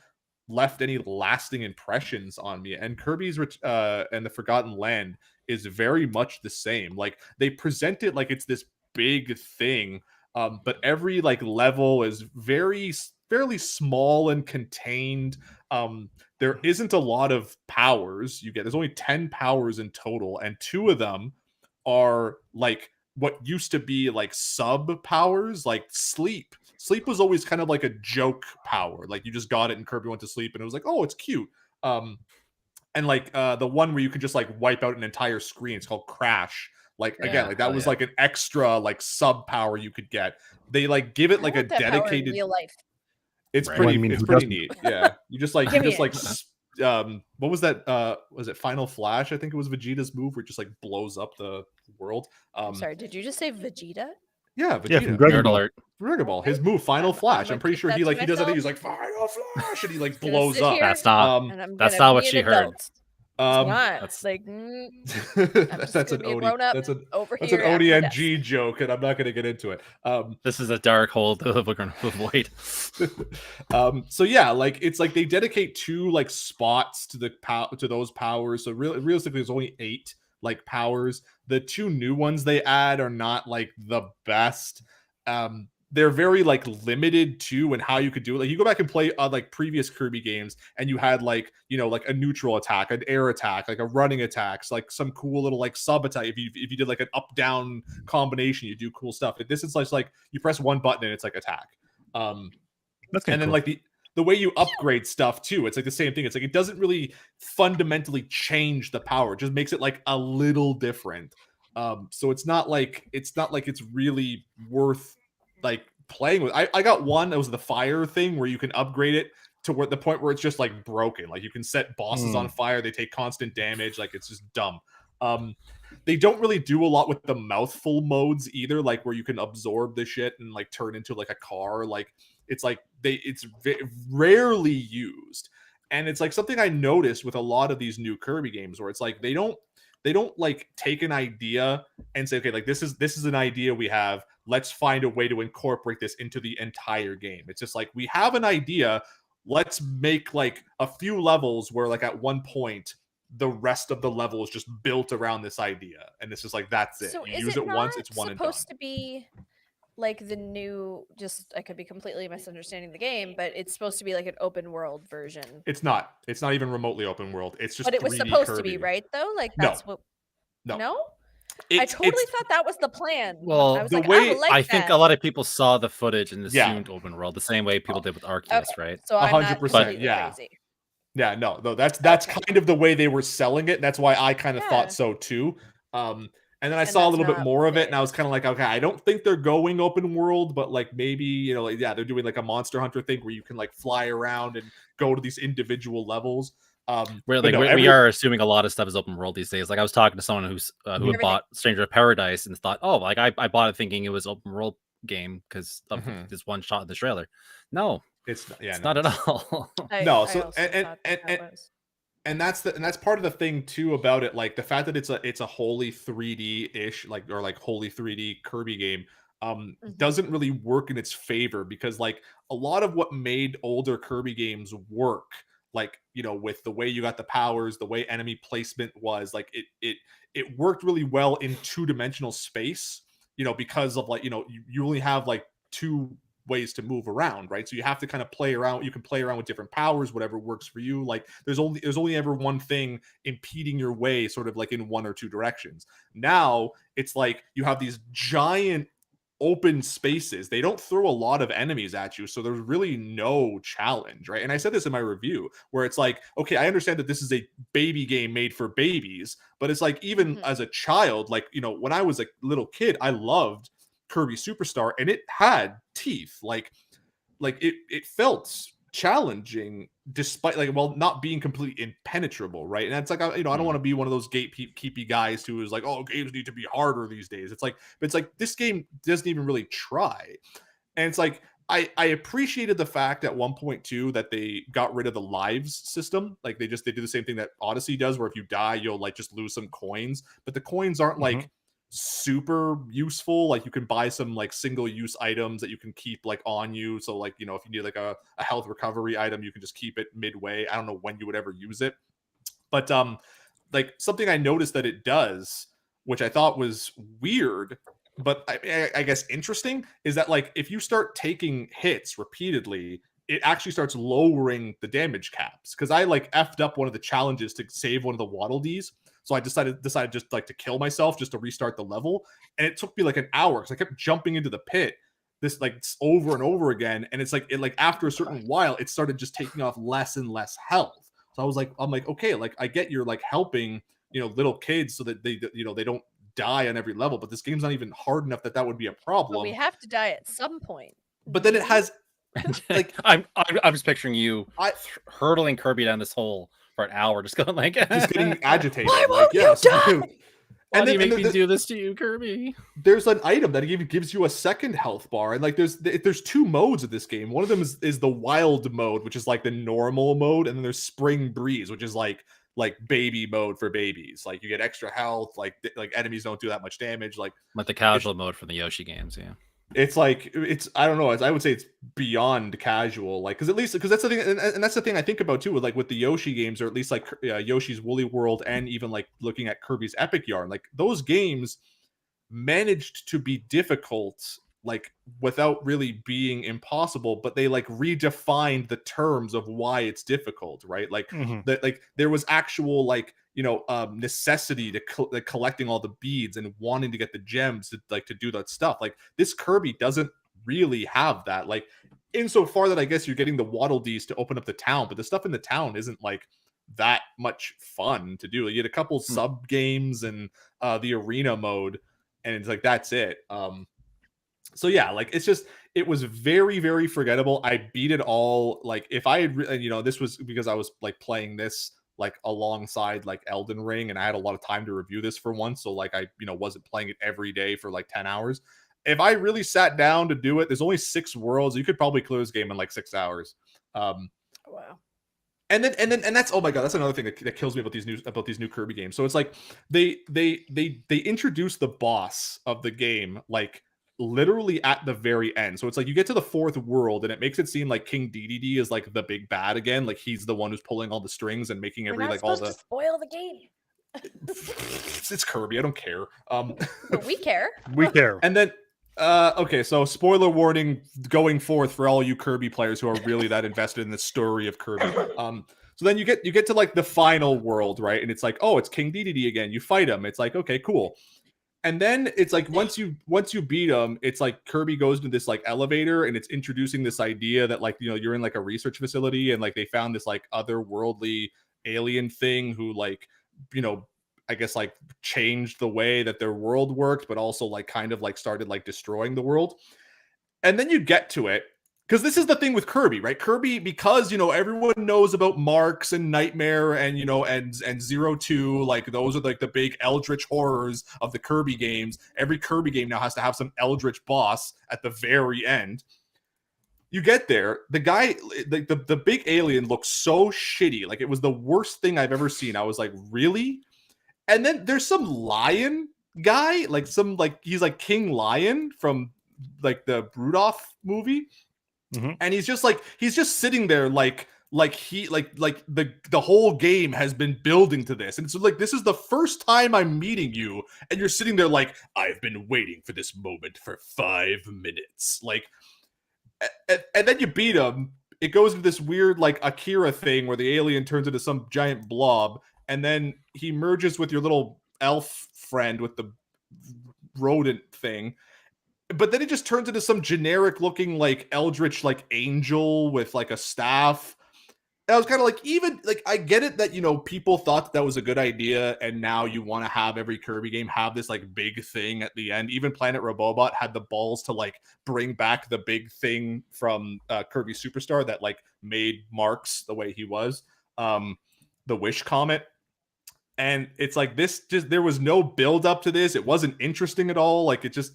left any lasting impressions on me. And Kirby's and the Forgotten Land is very much the same. Like they present it like it's this big thing, but every like level is fairly small and contained. There isn't a lot of powers you get. There's only 10 powers in total, and 2 of them are like what used to be like sub powers, like sleep. Sleep was always kind of like a joke power. Like you just got it and Kirby went to sleep and it was like, oh, it's cute. And like the one where you can just like wipe out an entire screen, it's called Crash. Like again, like that was like an extra like sub power you could get. They like give it like a dedicated real life. It's pretty neat. Yeah. You just like what was that? Was it Final Flash? I think it was Vegeta's move where it just like blows up the world. Sorry, did you just say Vegeta? Yeah, Vegeta. Yeah, from Dragon Ball. Dragon Ball. His move, Final Flash. I'm pretty sure he does. I think he's like Final Flash, and he like blows up. That's not what she heard. That's like that's an ODNG joke, and I'm not going to get into it. This is a dark hole that we're going to avoid. So yeah, like it's like they dedicate 2 like spots to those powers. So realistically, there's only 8 like powers. The 2 new ones they add are not like the best. They're very like limited too in how you could do it. Like you go back and play like previous Kirby games and you had like, like a neutral attack, an air attack, like a running attacks, like some cool little like sub attack. If you did like an up down combination, you do cool stuff. This is like you press one button and it's like attack. And then like the way you upgrade stuff too, it's like the same thing. It's like it doesn't really fundamentally change the power, it just makes it like a little different. So it's not like it's really worth like playing with. I got one that was the fire thing where you can upgrade it to where the point where it's just like broken. Like you can set bosses on fire, they take constant damage. Like it's just dumb. They don't really do a lot with the mouthful modes either, like where you can absorb the shit and like turn into like a car. Like it's like it's rarely used, and it's like something I noticed with a lot of these new Kirby games where it's like they don't like take an idea and say, okay, like this is an idea we have, let's find a way to incorporate this into the entire game. It's just like, we have an idea, let's make like a few levels where like at one point the rest of the level is just built around this idea, and it's just like, that's it. So You is use it once, it's one and done. supposed to be like the new, just I could be completely misunderstanding the game, but it's supposed to be like an open world version. It's not even remotely open world. It's just But it was 3D supposed to Kirby. be, right, though? Like No. that's what No. No? I totally thought that was the plan. Well, I was the like, way- I would like I think that. a lot of people saw the footage and Yeah. assumed open world the same way people did with Arceus, Okay. right? So I'm not 100%, completely yeah. crazy. Yeah, no, that's Okay. kind of the way they were selling it. That's why I kind of Yeah. thought so too. And then I And saw a that's little bit not more what of it, it and I was kind of like, okay, I don't think they're going open world, but like maybe, you know, like, yeah, they're doing like a Monster Hunter thing where you can like fly around and go to these individual levels. We're but like no, we are assuming a lot of stuff is open world these days. Like I was talking to someone who had Everything. bought Stranger of Paradise and thought, oh, like I bought it thinking it was open world game because of Mhm. this one shot in the trailer. No, It's yeah, it's no, not at all. No, I so- also and- thought and- that was. and that's part of the thing too about it, like the fact that it's a wholly 3D ish, like, or like wholly 3D Kirby game Mhm. doesn't really work in its favor, because like a lot of what made older Kirby games work, like, you know, with the way you got the powers, the way enemy placement was, like it worked really well in two-dimensional space, you know, because of like, you know, you only have like two ways to move around, right? So you have to kind of play around. You can play around with different powers, whatever works for you. Like there's only ever one thing impeding your way, sort of like in one or two directions. Now it's like you have these giant open spaces. They don't throw a lot of enemies at you, so there's really no challenge, right? And I said this in my review, where it's like, okay, I understand that this is a baby game made for babies, but it's like, even Mhm. as a child, like, you know, when I was a little kid, I loved Kirby Superstar, and it had teeth. Like it felt challenging, despite like, well, not being completely impenetrable, right? And it's like, you know, I don't want to be one of those gatekeepy guys who is like, oh, games need to be harder these days. It's like, but it's like, this game doesn't even really try. And it's like, I appreciated the fact at 1.2 that they got rid of the lives system. Like they do the same thing that Odyssey does, where if you die, you'll like just lose some coins, but the coins aren't like super useful. Like you can buy some like single use items that you can keep like on you. So like, you know, if you need like a health recovery item, you can just keep it midway. I don't know when you would ever use it. But like something I noticed that it does, which I thought was weird, but I guess interesting, is that like if you start taking hits repeatedly, it actually starts lowering the damage caps. Because I like effed up one of the challenges to save one of the Waddle Dees. So I decided just like to kill myself just to restart the level. And it took me like an hour because I kept jumping into the pit this like over and over again. And it's like, after a certain while, it started just taking off less and less health. So I'm like, okay, like I get you're like helping, you know, little kids so that they, you know, they don't die on every level, but this game's not even hard enough that would be a problem. But we have to die at some point. But then it has like, I'm just picturing you hurtling Kirby down this hole for an hour, just going like, just getting agitated. Why like, won't you yes. die? Why do you make me do this to you, Kirby? There's an item that gives you a second health bar, and like there's two modes of this game. One of them is the wild mode, which is like the normal mode, and then there's spring breeze, which is like baby mode for babies. Like you get extra health, like enemies don't do that much damage, like the casual mode from the Yoshi games. Yeah, it's like, I don't know, I would say it's beyond casual, like because that's the thing, and that's the thing I think about too, with the Yoshi games, or at least like Yoshi's Woolly World, and even like looking at Kirby's Epic Yarn, like those games managed to be difficult, like without really being impossible, but they like redefined the terms of why it's difficult, right? Like like there was actual like, you know, necessity to collecting all the beads and wanting to get the gems to do that stuff. Like this Kirby doesn't really have that, like insofar that I guess you're getting the Waddle Dees to open up the town, but the stuff in the town isn't like that much fun to do. You get a couple sub games and the arena mode, and it's like that's it. So yeah, like it was very, very forgettable. I beat it all. Like if I had, you know, this was because I was like playing this like alongside like Elden Ring, and I had a lot of time to review this for once, so like I wasn't playing it every day for like 10 hours. If I really sat down to do it, there's only 6 worlds. You could probably clear this game in like 6 hours. Wow. And that's, oh my god, that's another thing that kills me about these new Kirby games. So it's like they introduce the boss of the game like literally at the very end. So it's like you get to the 4th world and it makes it seem like King Dedede is like the big bad again, like he's the one who's pulling all the strings and making We're not like all supposed the to spoil the game. it's Kirby, I don't care. But we care. We care. And then okay, so spoiler warning going forth for all you Kirby players who are really that invested in the story of Kirby. So then you get to like the final world, right? And it's like, oh, it's King Dedede again. You fight him. It's like, okay, cool. And then it's like once you beat him, it's like Kirby goes to this like elevator and it's introducing this idea that like, you're in like a research facility and like they found this like otherworldly alien thing who like, I guess like changed the way that their world worked, but also like kind of like started like destroying the world. And then you get to it, because this is the thing with Kirby, right? Kirby, because everyone knows about Marks and Nightmare and and 02, like those are like the big eldritch horrors of the Kirby games. Every Kirby game now has to have some eldritch boss at the very end. You get there, the guy, the big alien looks so shitty, like it was the worst thing I've ever seen. I was like, really? And then there's some lion guy, like he's like King Lion from like the Rudolph movie. Mm-hmm. And he's just sitting there like the whole game has been building to this. And so like, this is the first time I'm meeting you. And you're sitting there like, I've been waiting for this moment for 5 minutes. Like, and then you beat him. It goes into this weird like Akira thing where the alien turns into some giant blob. And then he merges with your little elf friend with the rodent thing. But then it just turns into some generic looking like eldritch like angel with like a staff. And I was kind of like, even like, I get it that people thought that was a good idea, and now you want to have every Kirby game have this like big thing at the end. Even Planet Robobot had the balls to like bring back the big thing from Kirby Superstar that like made Marks the way he was, the Wish Comet. And it's like, there was no build up to this. It wasn't interesting at all. Like it's just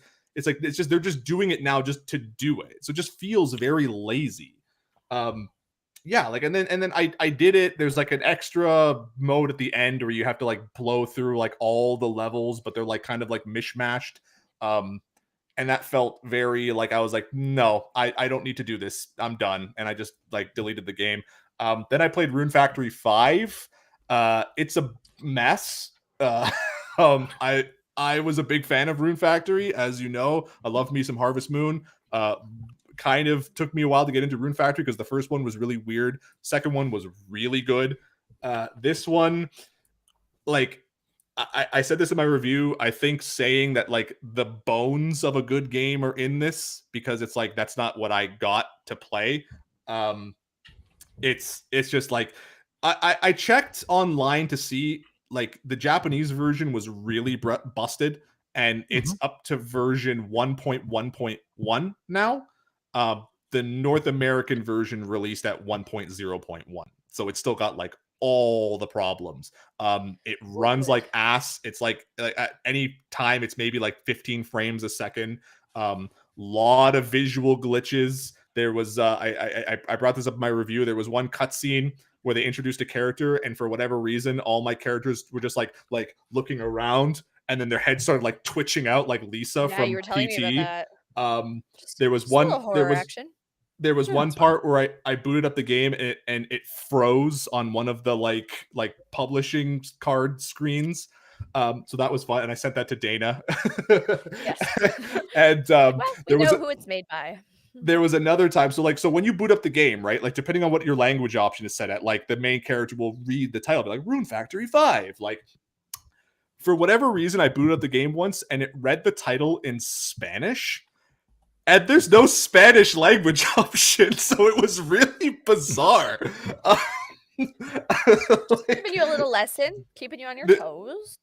they're just doing it now just to do it. So it just feels very lazy. Yeah, like and then I did it. There's like an extra mode at the end where you have to like blow through like all the levels, but they're like kind of like mishmashed. And that felt very like, I was like, no, I don't need to do this. I'm done. And I just like deleted the game. Then I played Rune Factory 5. It's a mess. I was a big fan of Rune Factory, as you know. I love me some Harvest Moon. Kind of took me a while to get into Rune Factory because the first one was really weird. Second one was really good. This one, like, I said this in my review. I think saying that like the bones of a good game are in this, because it's like that's not what I got to play. It's just like I checked online to see. Like the Japanese version was really busted, and it's up to version 1.1.1 now. The North American version released at 1.0.1, so it's still got like all the problems. It runs like ass. It's like at any time it's maybe like 15 frames a second. Lot of visual glitches. There was I brought this up in my review. There was one cutscene where they introduced a character, and for whatever reason, all my characters were just like looking around, and then their heads started like twitching out, like Lisa from you were telling PT. me about that. There was one part where I booted up the game and it froze on one of the like publishing card screens. So that was fun, and I sent that to Dayna. Yes. And well, we know who it's made by. There was another time, so when you boot up the game, right, like depending on what your language option is set at, like the main character will read the title, be like Rune Factory 5. Like for whatever reason, I booted up the game once and it read the title in Spanish, and there's no Spanish language option, so it was really bizarre. Giving you a little lesson, keeping you on your toes.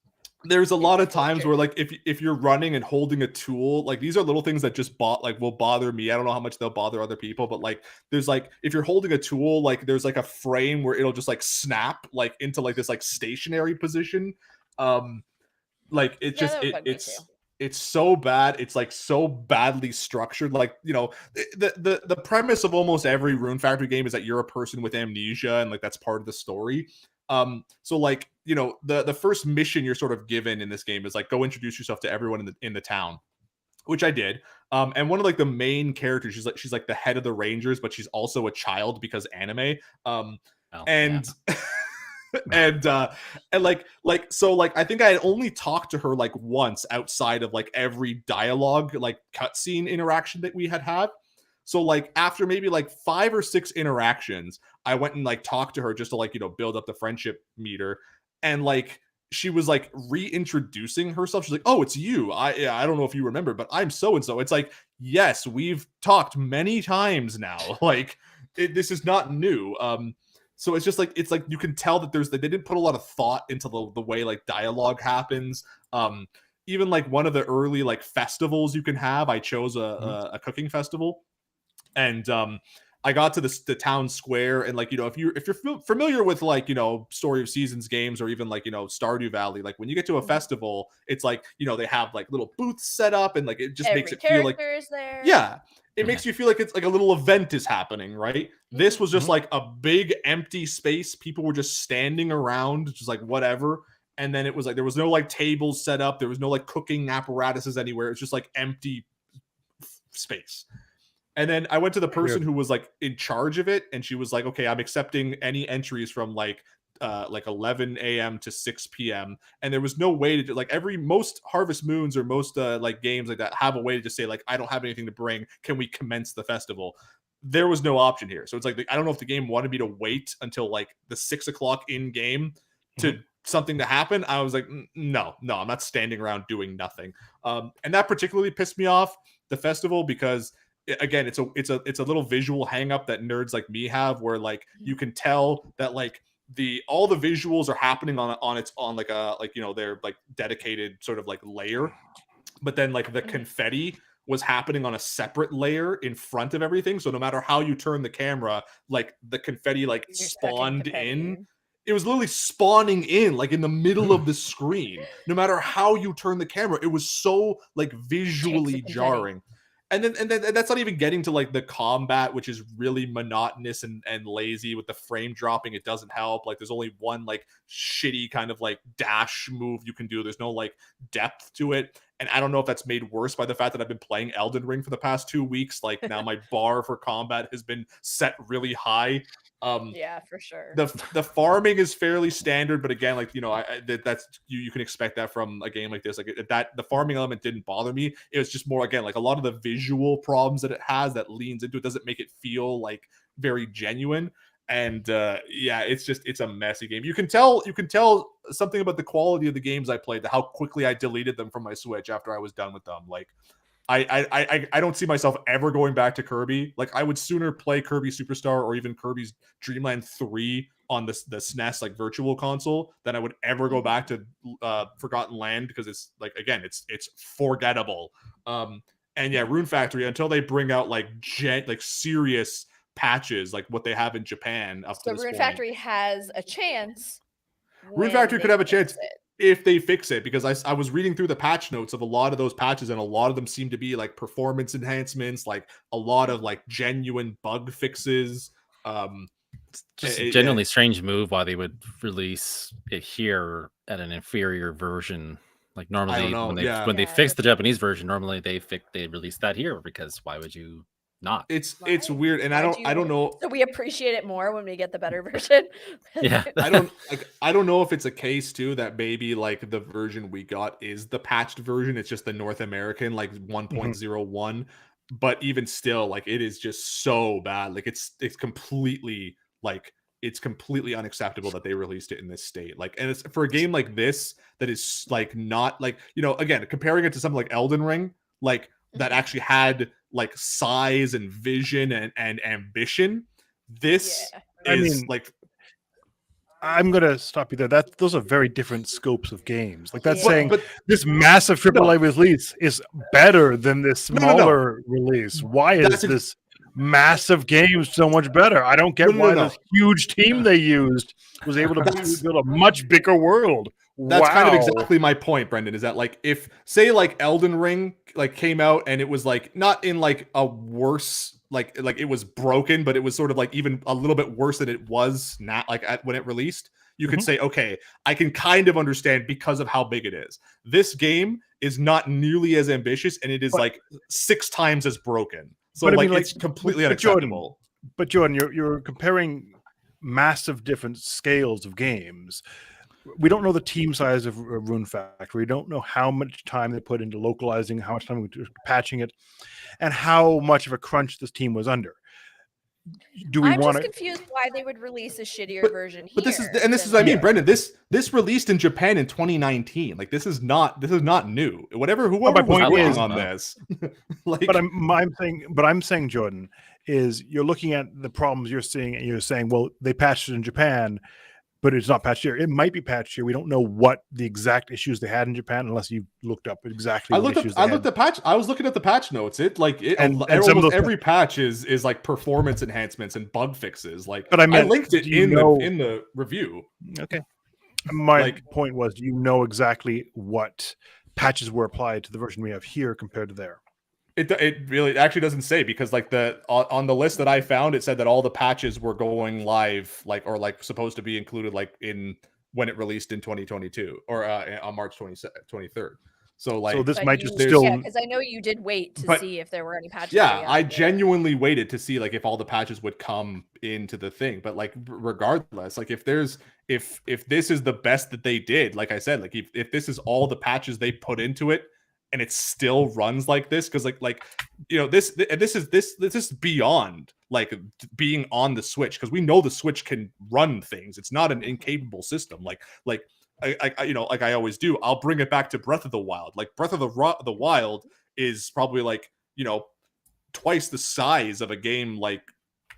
there's a lot of times where like if you're running and holding a tool, like these are little things that just will bother me. I don't know how much they'll bother other people, but like there's like if you're holding a tool, like there's like a frame where it'll just like snap like into like this like stationary position. Like it's so bad. It's like so badly structured. Like, you know, the premise of almost every Rune Factory game is that you're a person with amnesia, and like that's part of the story. So like, you know, the first mission you're sort of given in this game is like go introduce yourself to everyone in the town, which I did. And one of like the main characters, she's like the head of the Rangers, but she's also a child because anime. And so like I think I had only talked to her like once outside of like every dialogue like cutscene interaction that we had. So like after maybe like 5 or 6 interactions, I went and like talked to her just to like, you know, build up the friendship meter. And like she was like reintroducing herself. She's like, "Oh, it's you. I don't know if you remember, but I'm so and so." It's like, yes, we've talked many times now. Like this is not new. So it's just like it's like you can tell that they didn't put a lot of thought into the way like dialogue happens. Even like one of the early like festivals you can have, I chose a cooking festival. And I got to the town square, and like, you know, if you're familiar with like, you know, Story of Seasons games or even like, you know, Stardew Valley, like when you get to a festival, it's like, you know, they have like little booths set up, and like it just makes it feel like there. Yeah, it makes you feel like it's like a little event is happening, right? This was just like a big empty space. People were just standing around, just like whatever. And then it was like there was no like tables set up, there was no like cooking apparatuses anywhere. It's just like empty space. And then I went to the person who was like in charge of it, and she was like, "Okay, I'm accepting any entries from like 11 a.m. to 6 p.m." And there was no way to do, like most Harvest Moons or most like games like that have a way to just say like, "I don't have anything to bring. Can we commence the festival?" There was no option here. So it's like I don't know if the game wanted me to wait until like the 6 o'clock in game to something to happen. I was like, no, I'm not standing around doing nothing. And that particularly pissed me off, the festival, because again, it's a little visual hang up that nerds like me have, where like you can tell that like all the visuals are happening on like a like, you know, their like dedicated sort of like layer, but then like the confetti was happening on a separate layer in front of everything. So no matter how you turn the camera, like the confetti like spawned in. It was literally spawning in like in the middle of the screen. No matter how you turn the camera, it was so like visually jarring. And then that's not even getting to like the combat, which is really monotonous and lazy with the frame dropping. It doesn't help. Like there's only one like shitty kind of like dash move you can do. There's no like depth to it. And I don't know if that's made worse by the fact that I've been playing Elden Ring for the past 2 weeks. Like now my bar for combat has been set really high. Yeah, for sure. The farming is fairly standard, but again, like, you know, that's you can expect that from a game like this. Like that, the farming element didn't bother me. It was just more, again, like a lot of the visual problems that it has that leans into it doesn't make it feel like very genuine. And yeah, it's a messy game. You can tell something about the quality of the games I played, how quickly I deleted them from my Switch after I was done with them. Like I don't see myself ever going back to Kirby. Like I would sooner play Kirby Superstar or even Kirby's Dream Land 3 on the SNES like virtual console than I would ever go back to Forgotten Land, because it's like, again, it's forgettable. And yeah, Rune Factory, until they bring out like serious patches like what they have in Japan up to this Rune point. Factory has a chance. Rune Factory could have a chance if they fix it, because I was reading through the patch notes of a lot of those patches, and a lot of them seem to be like performance enhancements, like a lot of like genuine bug fixes. It's just a genuinely strange move why they would release it here at an inferior version. Like normally when they fix the Japanese version, normally they release that here, because why would you not? It's weird, and I don't know. So we appreciate it more when we get the better version. Yeah. I don't know if it's a case too that maybe like the version we got is the patched version. It's just the North American like 1.01. But even still, like it is just so bad. Like it's completely unacceptable that they released it in this state. Like, and it's for a game like this that is like not like, you know, again, comparing it to something like Elden Ring, like that actually had like size and vision and ambition. This is like, I'm going to stop you there. Those are very different scopes of games. Like that's Yeah. saying But this massive AAA release is better than this No. smaller release. Why is That's this massive game so much better? I don't get No. why this huge team they used was able to That's- build a much bigger world. That's kind of Wow. exactly my point, Brendan, is that like if say like Elden Ring like came out and it was like not in like a worse like it was broken, but it was sort of like even a little bit worse than it was not like when it released, you could Mhm. say, okay, I can kind of understand because of how big it is. This game is not nearly as ambitious and it is But- like 6 times as broken. So But I like, mean, like, it's completely but Jordan, unacceptable. But Jordan, you're comparing massive different scales of games. We don't know the team size of Rune Factory. We don't know how much time they put into localizing, how much time into patching it, and how much of a crunch this team was under. Do we I'm want just to? confused why they would release a shittier But- version here. But this is than what I mean, like- Brendan. This released in Japan in 2019. Like this is not new. Whoever my was point working is- on this, like But I'm saying, Jordan, is you're looking at the problems you're seeing, and you're saying, well, they patched it in Japan, but it's not patched here. It might be patched here. We don't know what the exact issues they had in Japan unless you looked up exactly. I what looked issues up. they I had. looked at patch. I was looking at the patch notes. And some of almost those- every patch is like performance enhancements and bug fixes. Like, But I I meant, linked it do you in know- the review. Okay. My Like- point was, do you know exactly what patches were applied to the version we have here compared to there? It really actually doesn't say because like on the list that I found, it said that all the patches were going live or supposed to be included like in when it released in 2022 or on March 23rd. So like So this But might you- just there's- still. Yeah, because I know you did wait to But- see if there were any patches. yeah, already out I there. genuinely waited to see like if all the patches would come into the thing. But like regardless, like if this is the best that they did, like I said, like if this is all the patches they put into it and it still runs like this, because like you know this is beyond like being on the Switch, because we know the Switch can run things. It's not an incapable system. Like I you know, like I always do, I'll bring it back to Breath of the Wild. Like Breath of the Wild is probably like, you know, twice the size of a game like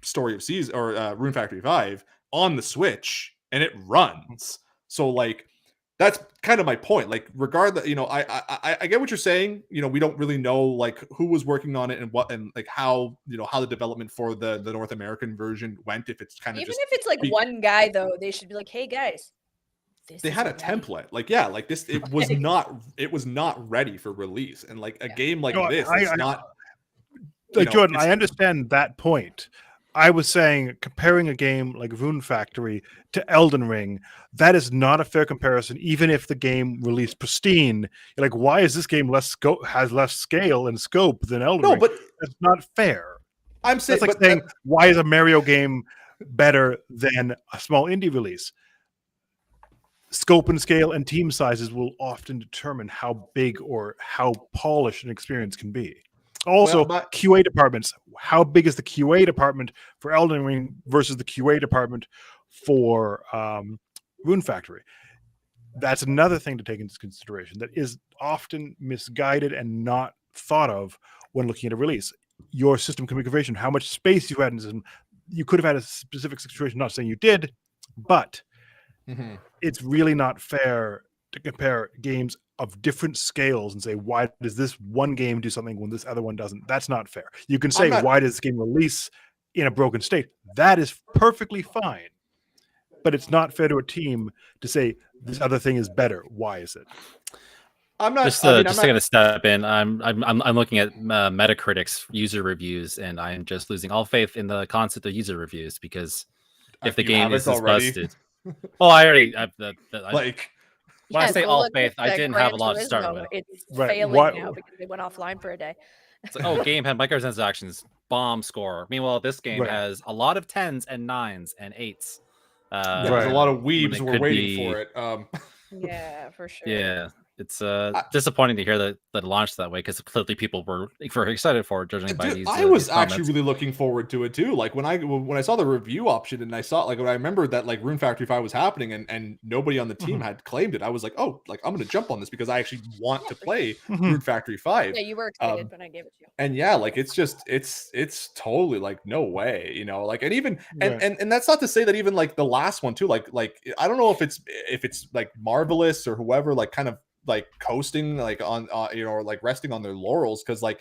Story of Seas or Rune Factory 5 on the Switch, and it runs. So like that's kind of my point. Like regardless, you know, I get what you're saying. You know, we don't really know like who was working on it and what and like how, you know, how the development for the North American version went. If it's kind of Even just if it's like be- one guy though, they should be like, "Hey guys, this they is had a ready." template. Like yeah, like this it was not ready for release. And like a Yeah. game like No, this, I- it's I- not you know, Jordan, it's- I understand that point. I was saying comparing a game like Rune Factory to Elden Ring, that is not a fair comparison. Even if the game released pristine, you're like, why is this game has less scale and scope than Elden No, Ring? but That's not fair. I'm saying, That's like but saying, why is a Mario game better than a small indie release? Scope and scale and team sizes will often determine how big or how polished an experience can be. Also, Well, but- QA departments. How big is the QA department for Elden Ring versus the QA department for Rune Factory? That's another thing to take into consideration that is often misguided and not thought of when looking at a release. Your system configuration, how much space you had in the system. You could have had a specific situation, not saying you did, but Mhm. it's really not fair to compare games of different scales and say, why does this one game do something when this other one doesn't? That's not fair. You can say, not- why does this game release in a broken state? That is perfectly fine. But it's not fair to a team to say this other thing is better. Why is it? I'm not Just I mean, I'm just not- taking a step in. I'm looking at Metacritic's user reviews, and I'm just losing all faith in the concept of user reviews because if the You game have is it this already. busted, well, I already like when I say go all look faith, at I the didn't Gran have a lot to start Turismo. with. It's Right, failing what- now because they went offline for a day. It's like, oh, game had microtransactions, bomb score. Meanwhile, this game Right. has a lot of 10s and 9s and 8s. there's Right. a lot of when weebs it were could waiting be- for it. Yeah, for sure. Yeah, it's disappointing to hear that it launched that way because clearly people were very excited for it, judging by Dude, these. I was these actually comments. really looking forward to it too. Like when I saw the review option and I saw when I remembered that like Rune Factory 5 was happening and nobody on the team had claimed it, I was like, oh, like I'm gonna jump on this because I actually want to play Rune Factory 5. Yeah, you were excited when I gave it to you. And yeah, like it's just it's totally like no way, you know, like and even Right. and that's not to say that even like the last one too, like I don't know if it's like Marvelous or whoever like kind of like coasting like on you know, or like resting on their laurels, because like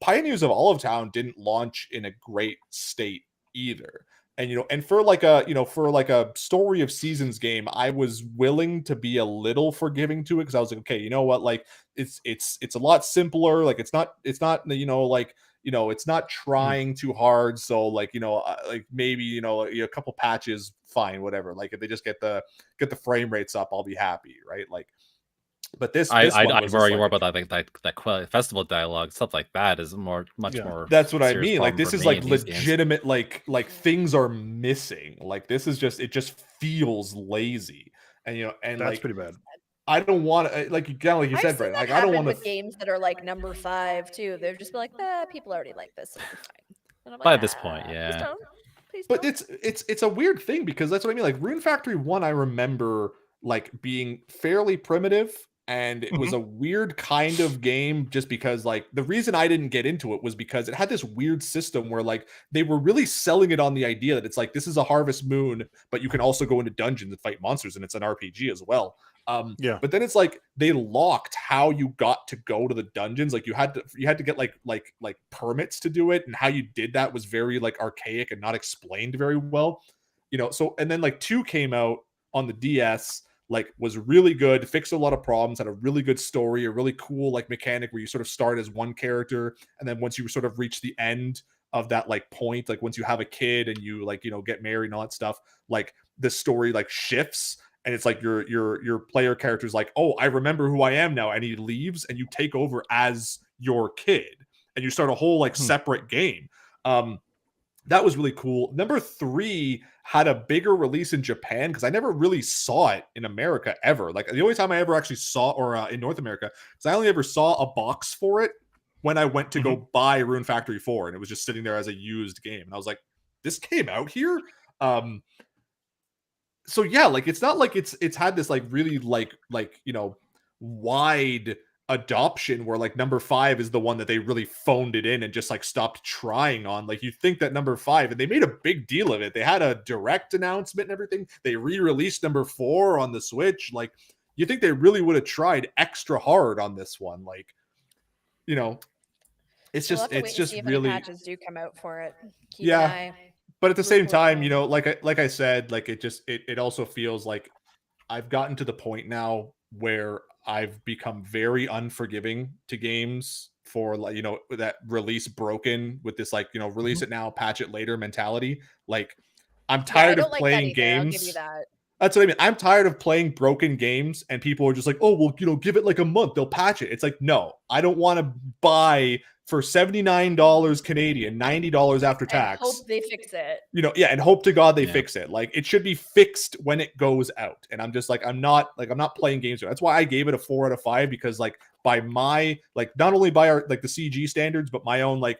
Pioneers of Olive Town didn't launch in a great state either. And you know, and for like a, you know, for like a Story of Seasons game, I was willing to be a little forgiving to it because I was like, okay, you know what, like it's a lot simpler. Like it's not you know, like, you know, it's not trying too hard. So like, you know, like maybe, you know, a couple patches, fine, whatever. Like if they just get the frame rates up, I'll be happy, right? Like, but this one I'd was worry just more like, about that festival dialogue, stuff like that is much Yeah. more. that's what I serious mean. Like problem this for is me like in these games. legitimate, like things are missing. Like this is just, it just feels lazy. And you know, and That's like pretty bad. I don't want to, like kind of like you I've said, seen Brent. that Like I don't happen want with to. games that are like number 5 too. They've just been like, people already like this. It'll be fine. And I'm like, By this point, Please yeah. don't. Please But don't. it's a weird thing because that's what I mean. Like Rune Factory 1, I remember like being fairly primitive, and it was a weird kind of game just because like the reason I didn't get into it was because it had this weird system where like they were really selling it on the idea that it's like this is a Harvest Moon, but you can also go into dungeons and fight monsters, and it's an RPG as well. Yeah. But then it's like they locked how you got to go to the dungeons. Like you had to get like permits to do it, and how you did that was very like archaic and not explained very well. You know, so and then like 2 came out on the DS, like was really good, fixed a lot of problems, had a really good story, a really cool like mechanic where you sort of start as one character, and then once you sort of reach the end of that like point, like once you have a kid and you like, you know, get married and all that stuff, like the story like shifts, and it's like your player character's like, oh, I remember who I am now, and he leaves and you take over as your kid and you start a whole like separate game. That was really cool. Number 3 had a bigger release in Japan because I never really saw it in America ever. Like the only time I ever actually saw, or in North America, because I only ever saw a box for it when I went to go buy Rune Factory 4, and it was just sitting there as a used game. And I was like, this came out here? So yeah, like it's not like it's had this like really like you know, wide adoption where like number 5 is the one that they really phoned it in and just like stopped trying on. Like you think that number 5, and they made a big deal of it. They had a direct announcement and everything. They re-released number 4 on the Switch. Like you think they really would have tried extra hard on this one. Like, you know, it's We'll just have to wait and just see if any really patches do come out for it. Keep Yeah. an eye. but at the same Report time, back. you know, like I said, like it also feels like I've gotten to the point now where I've become very unforgiving to games for like, you know, that release broken with this like, you know, release it now, patch it later mentality. Like I'm Yeah, I tired don't of like that playing either. I'll give you games. that. That's what I mean. I'm tired of playing broken games and people are just like, oh, well, you know, give it like a month. They'll patch it. It's like, no, I don't want to buy for $79 Canadian, $90 after And tax. hope they fix it. You know, yeah, and hope to God they Yeah. fix it. Like it should be fixed when it goes out. And I'm just like, I'm not playing games. That's why I gave it a 4 out of 5, because like by my like not only by our like the CG standards, but my own like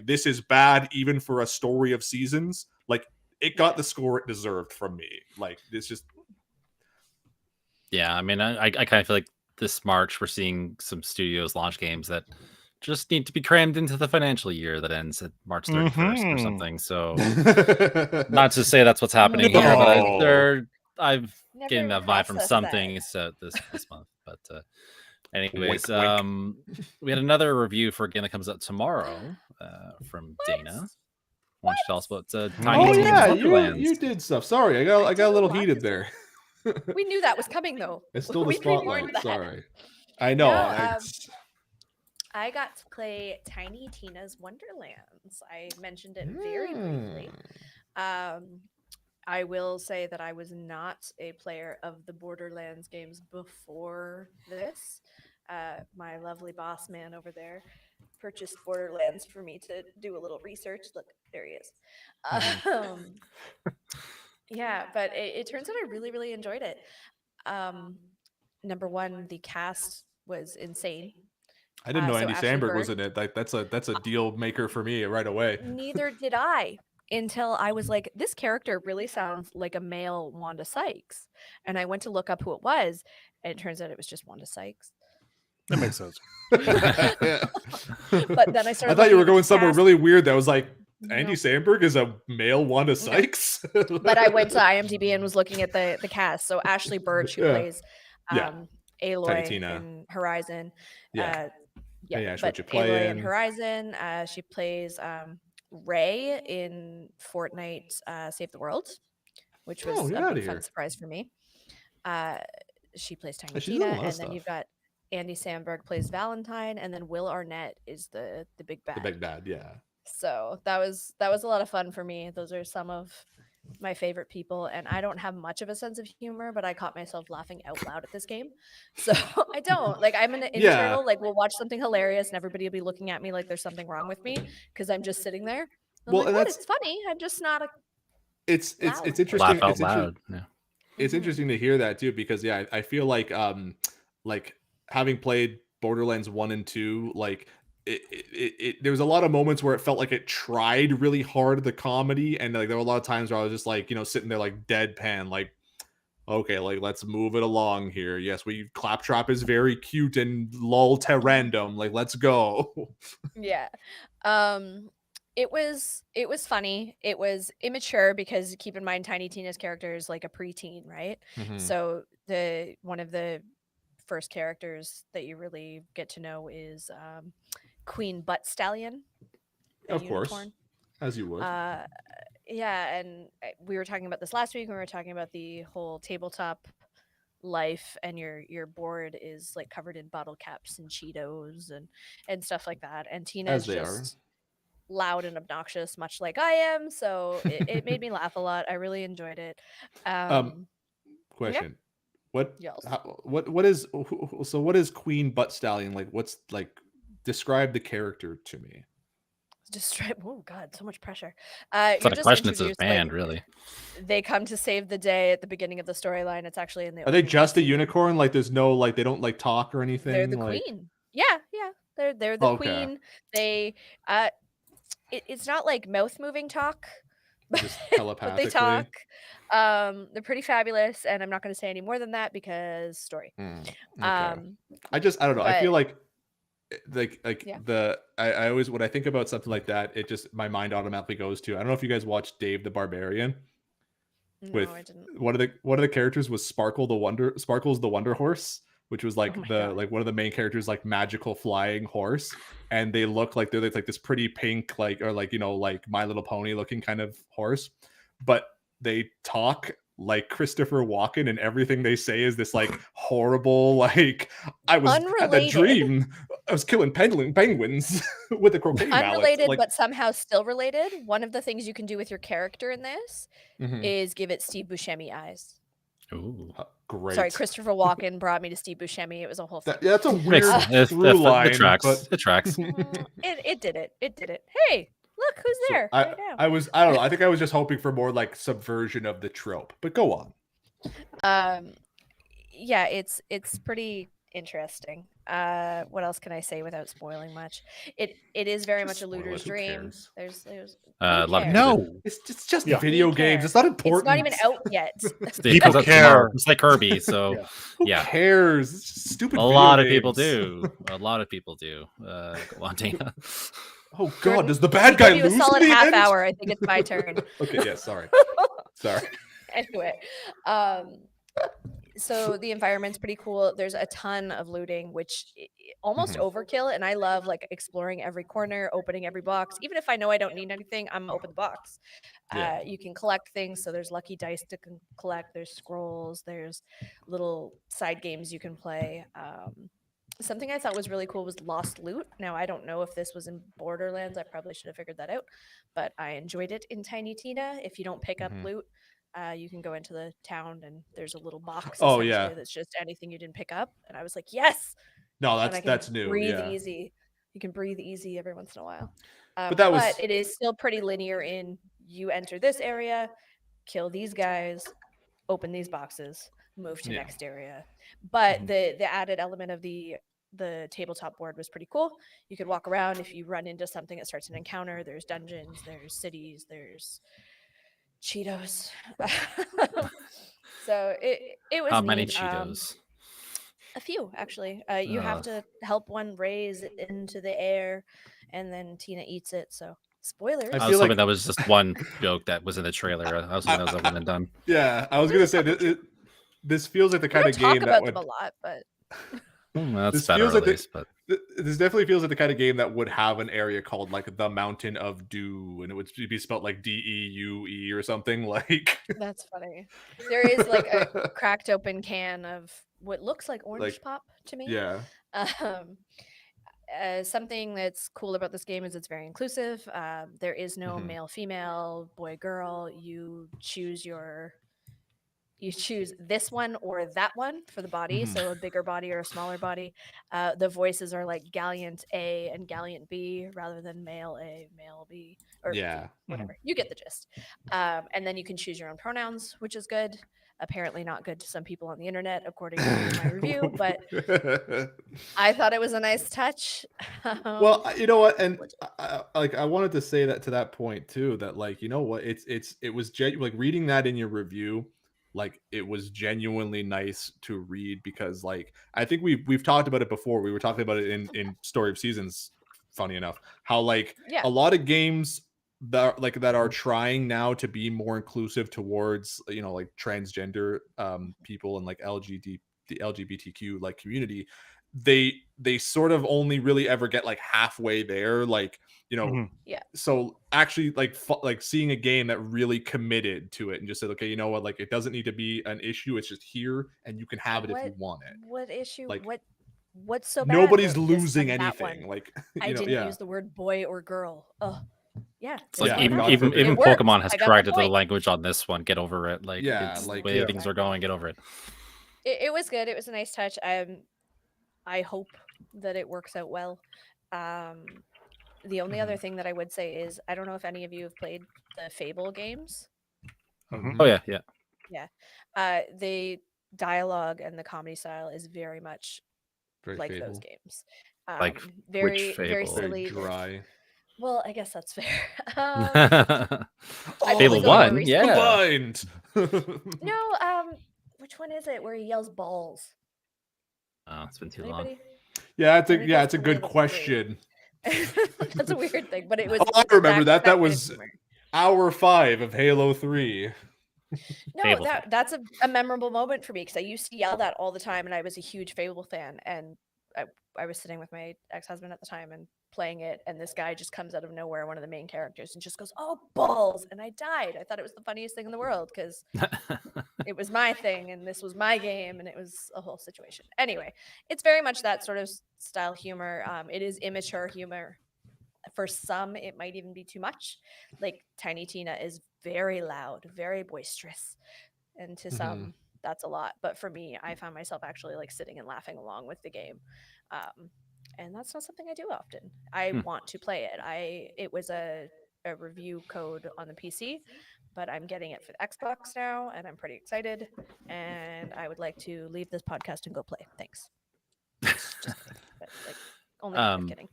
this is bad even for a Story of Seasons. Like it got the score it deserved from me. Like it's just Yeah, I mean, I kind of feel like this March we're seeing some studios launch games that just need to be crammed into the financial year that ends at March 31st or something. So, not to say that's what's happening here, but I've Never getting that vibe from process something that. this month. But anyways, Wink, wink. we had another review for a game that comes out tomorrow from Dayna. Why don't you tell us about Tiny Oh Tina's yeah, Wonderlands? you did stuff. Sorry, I got a little heated there. We knew that was coming though. It's still the We spotlight. prewarned that. Sorry. I know. No, I got to play Tiny Tina's Wonderlands. I mentioned it very briefly. I will say that I was not a player of the Borderlands games before this. My lovely boss man over there purchased Borderlands for me to do a little research. Look, there he is. Yeah, but it turns out I really, really enjoyed it. Number one, the cast was insane. I didn't know so Andy Ashley Samberg was Burke- in it. Like that's a deal maker for me right away. Neither did I until I was like, this character really sounds like a male Wanda Sykes. And I went to look up who it was, and it turns out it was just Wanda Sykes. That makes sense. Yeah. But then I started I thought you looking were at going the somewhere cast. really weird. That was like Andy No. Samberg is a male Wanda Sykes. But I went to IMDb and was looking at the cast. So Ashley Birch, who Yeah. plays Yeah. Aloy Tina. in Horizon. Yeah. Yeah, Hey, Ash, but what you Aloy in playing? Horizon. She plays Ray in Fortnite Save the World, which was Oh, get a outta big fun here. surprise for me. She plays Tiny She's in a Tina, lot and of then you've stuff. got Andy Samberg plays Valentine, and then Will Arnett is the big bad. The big bad, yeah. So that was a lot of fun for me. Those are some of my favorite people, and I don't have much of a sense of humor, but I caught myself laughing out loud at this game. So I don't like. I'm an Yeah. internal. Like, we'll watch something hilarious, and everybody will be looking at me like there's something wrong with me because I'm just sitting there. I'm Well, like, and what? that's- It's funny. I'm just not a. It's Loud. interesting. Laugh out it's loud. Yeah. It's Mhm. interesting to hear that too, because yeah, I feel like having played Borderlands 1 and 2, like there was a lot of moments where it felt like it tried really hard at the comedy, and like there were a lot of times where I was just like, sitting there like deadpan, like, okay, like let's move it along here. Yes, Claptrap is very cute and lol to random, like let's go. Yeah. It was funny. It was immature because keep in mind Tiny Tina's character is like a preteen, right? Mhm. So one of the first characters that you really get to know is Queen Butt Stallion. a Of course, unicorn. as you would. Yeah, and we were talking about this last week when we were talking about the whole tabletop life, and your board is like covered in bottle caps and Cheetos and stuff like that. And Tina As is they just loud and obnoxious, much like I am. So it made me laugh a lot. I really enjoyed it. Question. What Yes. what is so what is Queen Butt Stallion like? What's like, describe the character to me. Just oh god, so much pressure. It's You're not a just question, it's his introduced, like, band, really. they come to save the day at the beginning of the storyline. It's actually in the Are they opening just a cutscene. unicorn? Like there's no, like they don't like talk or anything? They're the like... queen. Yeah. They're the Okay. queen. They it's not like mouth moving talk, Just but they telepathically. talk. They're pretty fabulous, and I'm not going to say any more than that because story. Okay. I don't know. I but- feel like Yeah. I always, when I think about something like that, it just, my mind automatically goes to, I don't know if you guys watched Dave the Barbarian. No, I didn't. One of the characters was Sparkles the Wonder Horse, which was like Oh my God. like one of the main characters, like magical flying horse, and they look like they're like this pretty pink, like, or like, like My Little Pony looking kind of horse, but they talk like Christopher Walken, and everything they say is this like horrible, like, I was had that Unrelated. dream, I was killing penguins with a croquet mallet. Unrelated, Like, but somehow still related. One of the things you can do with your character in this mhm. is give it Steve Buscemi eyes. Ooh. Great. Sorry, Christopher Walken brought me to Steve Buscemi. It was a whole thing. That's a weird Makes through line. it tracks. But... It tracks. It did it. It did it. Hey, look who's So there. right now. I don't know. I think I was just hoping for more like subversion of the trope. But go on. Yeah, it's pretty interesting. What else can I say without spoiling much? It is very Just much a spoil it, looter's who dream. cares? There's A lot of cares? people No. It's just Yeah. video Who games. cares? It's not important. It's not even out yet. Steve, People that's care. tomorrow. It's like Kirby, so Yeah. Who yeah. cares? It's just stupid. A video lot of people games. do. A lot of people do. Go on, Dayna. Oh God! Jordan, Does the bad we guy gave you a lose solid in the half end? hour. I think it's my turn. Okay. Yeah. Sorry. Sorry. Anyway, so the environment's pretty cool. There's a ton of looting, which almost overkill, and I love like exploring every corner, opening every box. Even if I know I don't need anything, I'm gonna open the box. Yeah. You can collect things, so there's lucky dice to collect. There's scrolls. There's little side games you can play. Something I thought was really cool was lost loot. Now, I don't know if this was in Borderlands. I probably should have figured that out, but I enjoyed it in Tiny Tina. If you don't pick up loot, you can go into the town and there's a little box. Oh, yeah. essentially, that's just anything you didn't pick up. And I was like, yes. No, And I can that's new. Breathe Yeah. easy. You can breathe easy every once in a while. But that was- But it is still pretty linear. In you enter this area, kill these guys, open these boxes, move to Yeah. next area. But the added element of the the tabletop board was pretty cool. You could walk around. If you run into something, it starts an encounter. There's dungeons, there's cities, there's Cheetos. So it was How many neat. Cheetos? A few, actually. You have Ugh. to help one raise it into the air, and then Tina eats it. So spoilers. I I feel was hoping like- that was just one joke that was in the trailer. I was hoping that was a one and done. Yeah, I was gonna say this feels like the We kind don't of talk game that about would. them a lot, but That's This better feels at like least, but This definitely feels like the kind of game that would have an area called like the Mountain of Dew, and it would be spelled like DEUE or something like. that's funny. There is like a cracked open can of what looks like orange Like, pop to me. Yeah. Um, something that's cool about this game is it's very inclusive. There is no Mhm. male, female, boy, girl. You choose this one or that one for the body, Mhm. so a bigger body or a smaller body. The voices are like Gallant A and Gallant B rather than male A, male B, or Yeah. B, whatever. You get the gist. And then you can choose your own pronouns, which is good. Apparently not good to some people on the internet, according to my review, but I thought it was a nice touch. Well, you know what, and I wanted to say that to that point too. That like, you know what, it was like reading that in your review. Like it was genuinely nice to read because like I think we've talked about it before. We were talking about it in Story of Seasons. Funny enough, how like Yeah. a lot of games that are trying now to be more inclusive towards like transgender people and like the LGBTQ like community, they sort of only really ever get like halfway there, like Mhm. Yeah. So actually like seeing a game that really committed to it and just said, okay, you know what, like it doesn't need to be an issue, it's just here and you can have it if you want it. What issue? Like, What's so bad? Nobody's about this losing and that anything. one? Like I didn't use the word boy or girl. Oh, yeah. it's like Yeah, even God even forbid. even It works. Pokemon has I got the corrected the point. language on this one. Get over it. Like Yeah, it's like, the way yeah. things are going. Get over it. It was good. It was a nice touch. I hope that it works out well. The only other thing that I would say is I don't know if any of you have played the Fable games. Mhm. Oh yeah, yeah. The dialogue and the comedy style is very much Very like Fable. those games. Like, very which very Fable? Very silly. dry. Well, I guess that's fair. Fable Fable One, One, yeah. Combined. No, which one is it where he yells balls? Oh, it's been too long. Anybody? Yeah, I think that's it's a the good Fable 3. question. That's a weird thing, but it was. Oh, I remember that. That kind of was humor. hour 5 of Halo 3. No, Fable. that's a memorable moment for me because I used to yell that all the time, and I was a huge Fable fan. And I was sitting with my ex-husband at the time and playing it, and this guy just comes out of nowhere, one of the main characters, and just goes, "Oh, balls!" And I died. I thought it was the funniest thing in the world because it was my thing, and this was my game, and it was a whole situation. Anyway, it's very much that sort of style humor. It is immature humor. For some, it might even be too much. Like Tiny Tina is very loud, very boisterous, and to some, that's a lot. But for me, I found myself actually like sitting and laughing along with the game, and that's not something I do often. I want to play it. It was a review code on the PC, but I'm getting it for the Xbox now, and I'm pretty excited. And I would like to leave this podcast and go play. Thanks. Just kidding. But, like, only kind of kidding.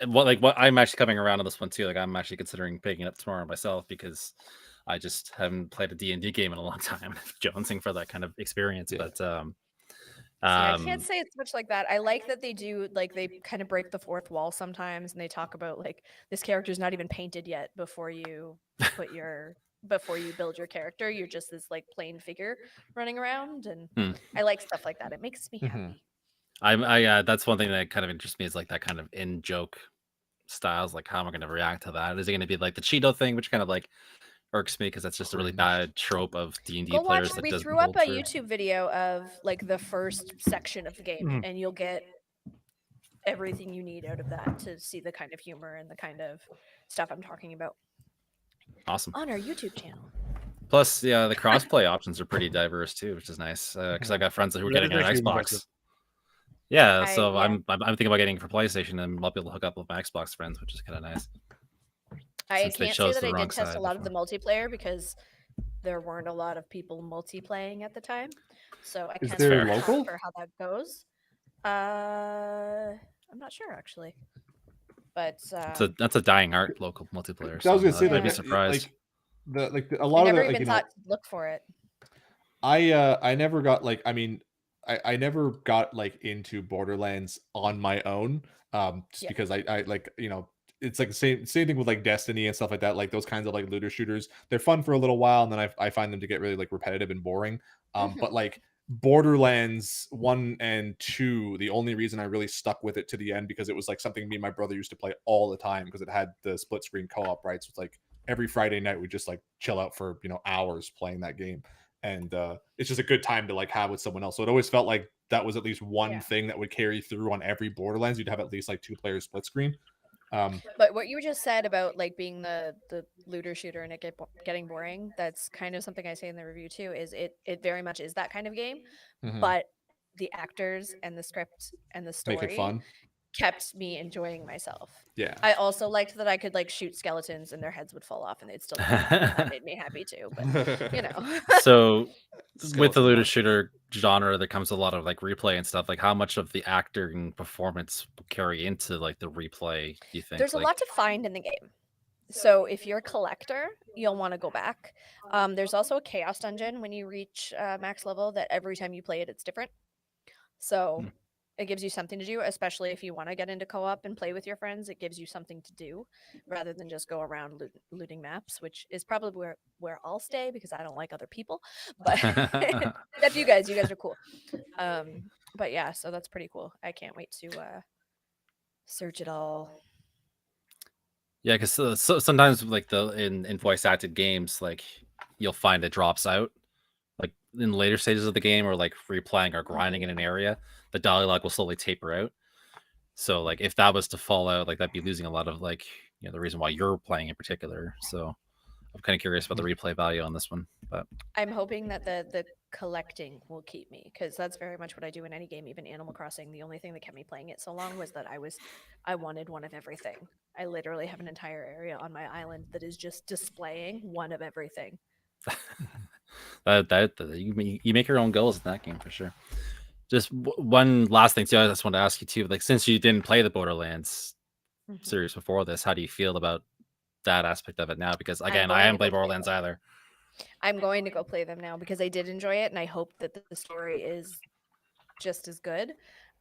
What I'm actually coming around on this one too. Like I'm actually considering picking it up tomorrow myself because I just haven't played a D&D game in a long time. Jonesing for that kind of experience, Yeah. but I can't say it's much like that. I like that they do, like, they kind of break the fourth wall sometimes, and they talk about like this character's not even painted yet before you build your character. You're just this like plain figure running around, and I like stuff like that. It makes me happy. I that's one thing that kind of interests me is like that kind of in joke styles. Like how am I going to react to that? Is it going to be like the Cheeto thing, which kind of like irks me because that's just a really bad trope of D&D Go players watch. that We doesn't threw up hold a true. YouTube video of like the first section of the game, and you'll get everything you need out of that to see the kind of humor and the kind of stuff I'm talking about. Awesome. On our YouTube channel. Plus, yeah, the crossplay options are pretty diverse too, which is nice. Because I got friends who are getting an Actually, Xbox. Yeah, so yeah. I'm thinking about getting it for PlayStation, and I'll be able to hook up with my Xbox friends, which is kind of nice. I Since they can't say chose that the I wrong did test side a lot of the multiplayer because there weren't a lot of people multiplaying at the time. So I Is can't there speak local? for how that goes. I'm not sure actually, but That's a dying art local multiplayer. I was gonna So say I'd be Yeah. surprised. a I lot of never the even thought to look for it. I never got like I never got like into Borderlands on my own. Just Yeah. because I like, it's like the same thing with like Destiny and stuff like that. Like those kinds of like looter shooters, they're fun for a little while, and then I find them to get really like repetitive and boring. But like Borderlands 1 and 2, the only reason I really stuck with it to the end because it was like something me and my brother used to play all the time because it had the split screen co-op, right? So it's like every Friday night we just like chill out for hours playing that game. And it's just a good time to like have with someone else. So it always felt like that was at least one Yeah. thing that would carry through on every Borderlands. You'd have at least like 2 player split screen. But what you just said about like being the looter shooter and it getting boring, that's kind of something I say in the review too. Is it very much is that kind of game, Mhm. but the actors and the script and the Make it story fun. kept me enjoying myself. Yeah. I also liked that I could like shoot skeletons and their heads would fall off and they'd still live. And that made me happy too. But you know, So with the Skeleton looter luck. shooter genre, there comes a lot of like replay and stuff. Like, how much of the acting performance will carry into like the replay? Do you think? there's a Like, lot to find in the game. So if you're a collector, you'll want to go back. There's also a chaos dungeon when you reach max level that every time you play it, it's different. So Hmm. it gives you something to do, especially if you want to get into co-op and play with your friends. It gives you something to do rather than just go around looting maps, which is probably where I'll stay because I don't like other people. But except you guys are cool. But yeah, so that's pretty cool. I can't wait to search it all. yeah, because so sometimes like in voice acted games, like you'll find it drops out, like in later stages of the game, or like replaying or grinding in an area, the dialogue will slowly taper out. So like if that was to fall out, like that'd be losing a lot of like the reason why you're playing in particular. So I'm kind of curious about the replay value on this one, but I'm hoping that the collecting will keep me because that's very much what I do in any game, even Animal Crossing. The only thing that kept me playing it so long was that I wanted one of everything. I literally have an entire area on my island that is just displaying one of everything. you make your own goals in that game for sure. Just one last thing too, I just wanted to ask you too, like since you didn't play the Borderlands series before this, how do you feel about that aspect of it now? Because again, I haven't played Borderlands either. I'm going to go play them now because I did enjoy it, and I hope that the story is just as good.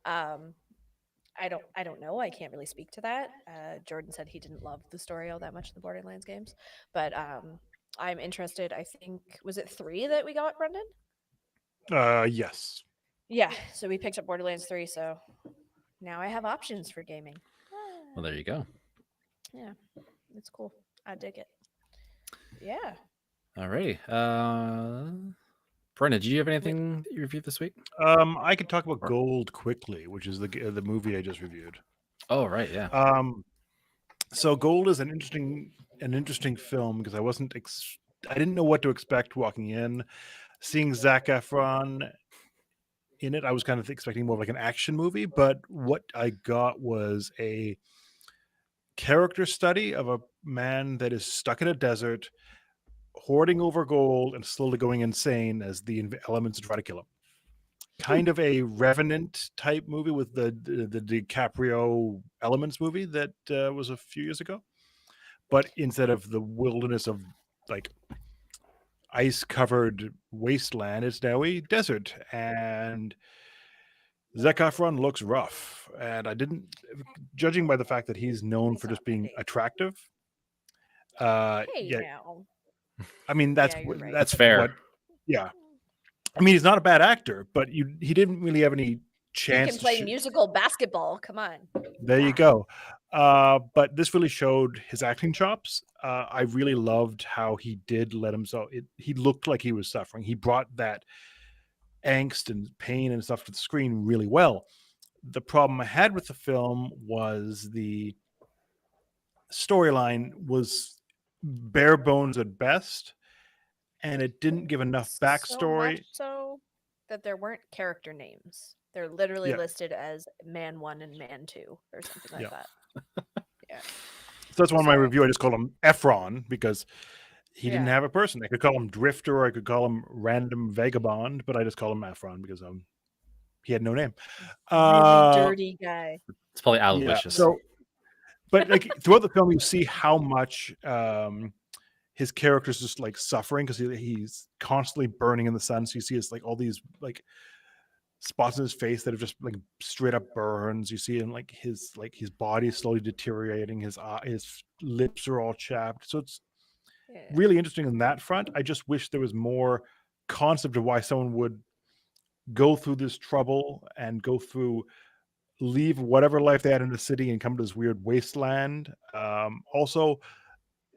I don't know. I can't really speak to that. Jordan said he didn't love the story all that much in the Borderlands games, but I'm interested. I think was it 3 that we got, Brendan? Yes. Yeah. So we picked up Borderlands 3. So now I have options for gaming. Well, there you go. Yeah, it's cool. I dig it. Yeah. Alrighty. Brendan, do you have anything that you reviewed this week? I could talk about Gold quickly, which is the movie I just reviewed. Oh, right, yeah. So Gold is an interesting film because I didn't know what to expect walking in. Seeing Zac Efron in it, I was kind of expecting more of like an action movie, but what I got was a character study of a man that is stuck in a desert, hoarding over gold and slowly going insane as the elements try to kill him. Kind of a Revenant type movie with the DiCaprio Elements movie that was a few years ago, but instead of the wilderness of like ice-covered wasteland, it's now a desert, and Zac Efron looks rough, and I didn't, judging by the fact that he's known for just being attractive. Hey, yeah, now. I mean that's Yeah, you're right. That's fair. Yeah, I mean he's not a bad actor, but he didn't really have any chance. He can play musical basketball. Come on. There you go. But this really showed his acting chops. I really loved how he did let himself. He looked like he was suffering. He brought that angst and pain and stuff to the screen really well. The problem I had with the film was the storyline was bare bones at best, and it didn't give enough backstory. So much so that there weren't character names. They're literally Yeah. listed as Man 1 and Man 2 or something like Yeah. that. Yeah. So that's one of my review. I just called him Efron because he didn't Yeah. have a person. I could call him Drifter, or I could call him Random Vagabond, but I just call him Efron because he had no name. Really dirty guy. It's probably Yeah. Aloysius. So, but like throughout the film, you see how much his character's just like suffering because he's constantly burning in the sun. So you see his like all these like spots in his face that have just like straight up burns. You see him like his body is slowly deteriorating. His lips are all chapped. So it's really interesting on that front. I just wish there was more concept of why someone would go through this trouble and leave whatever life they had in the city and come to this weird wasteland. Also,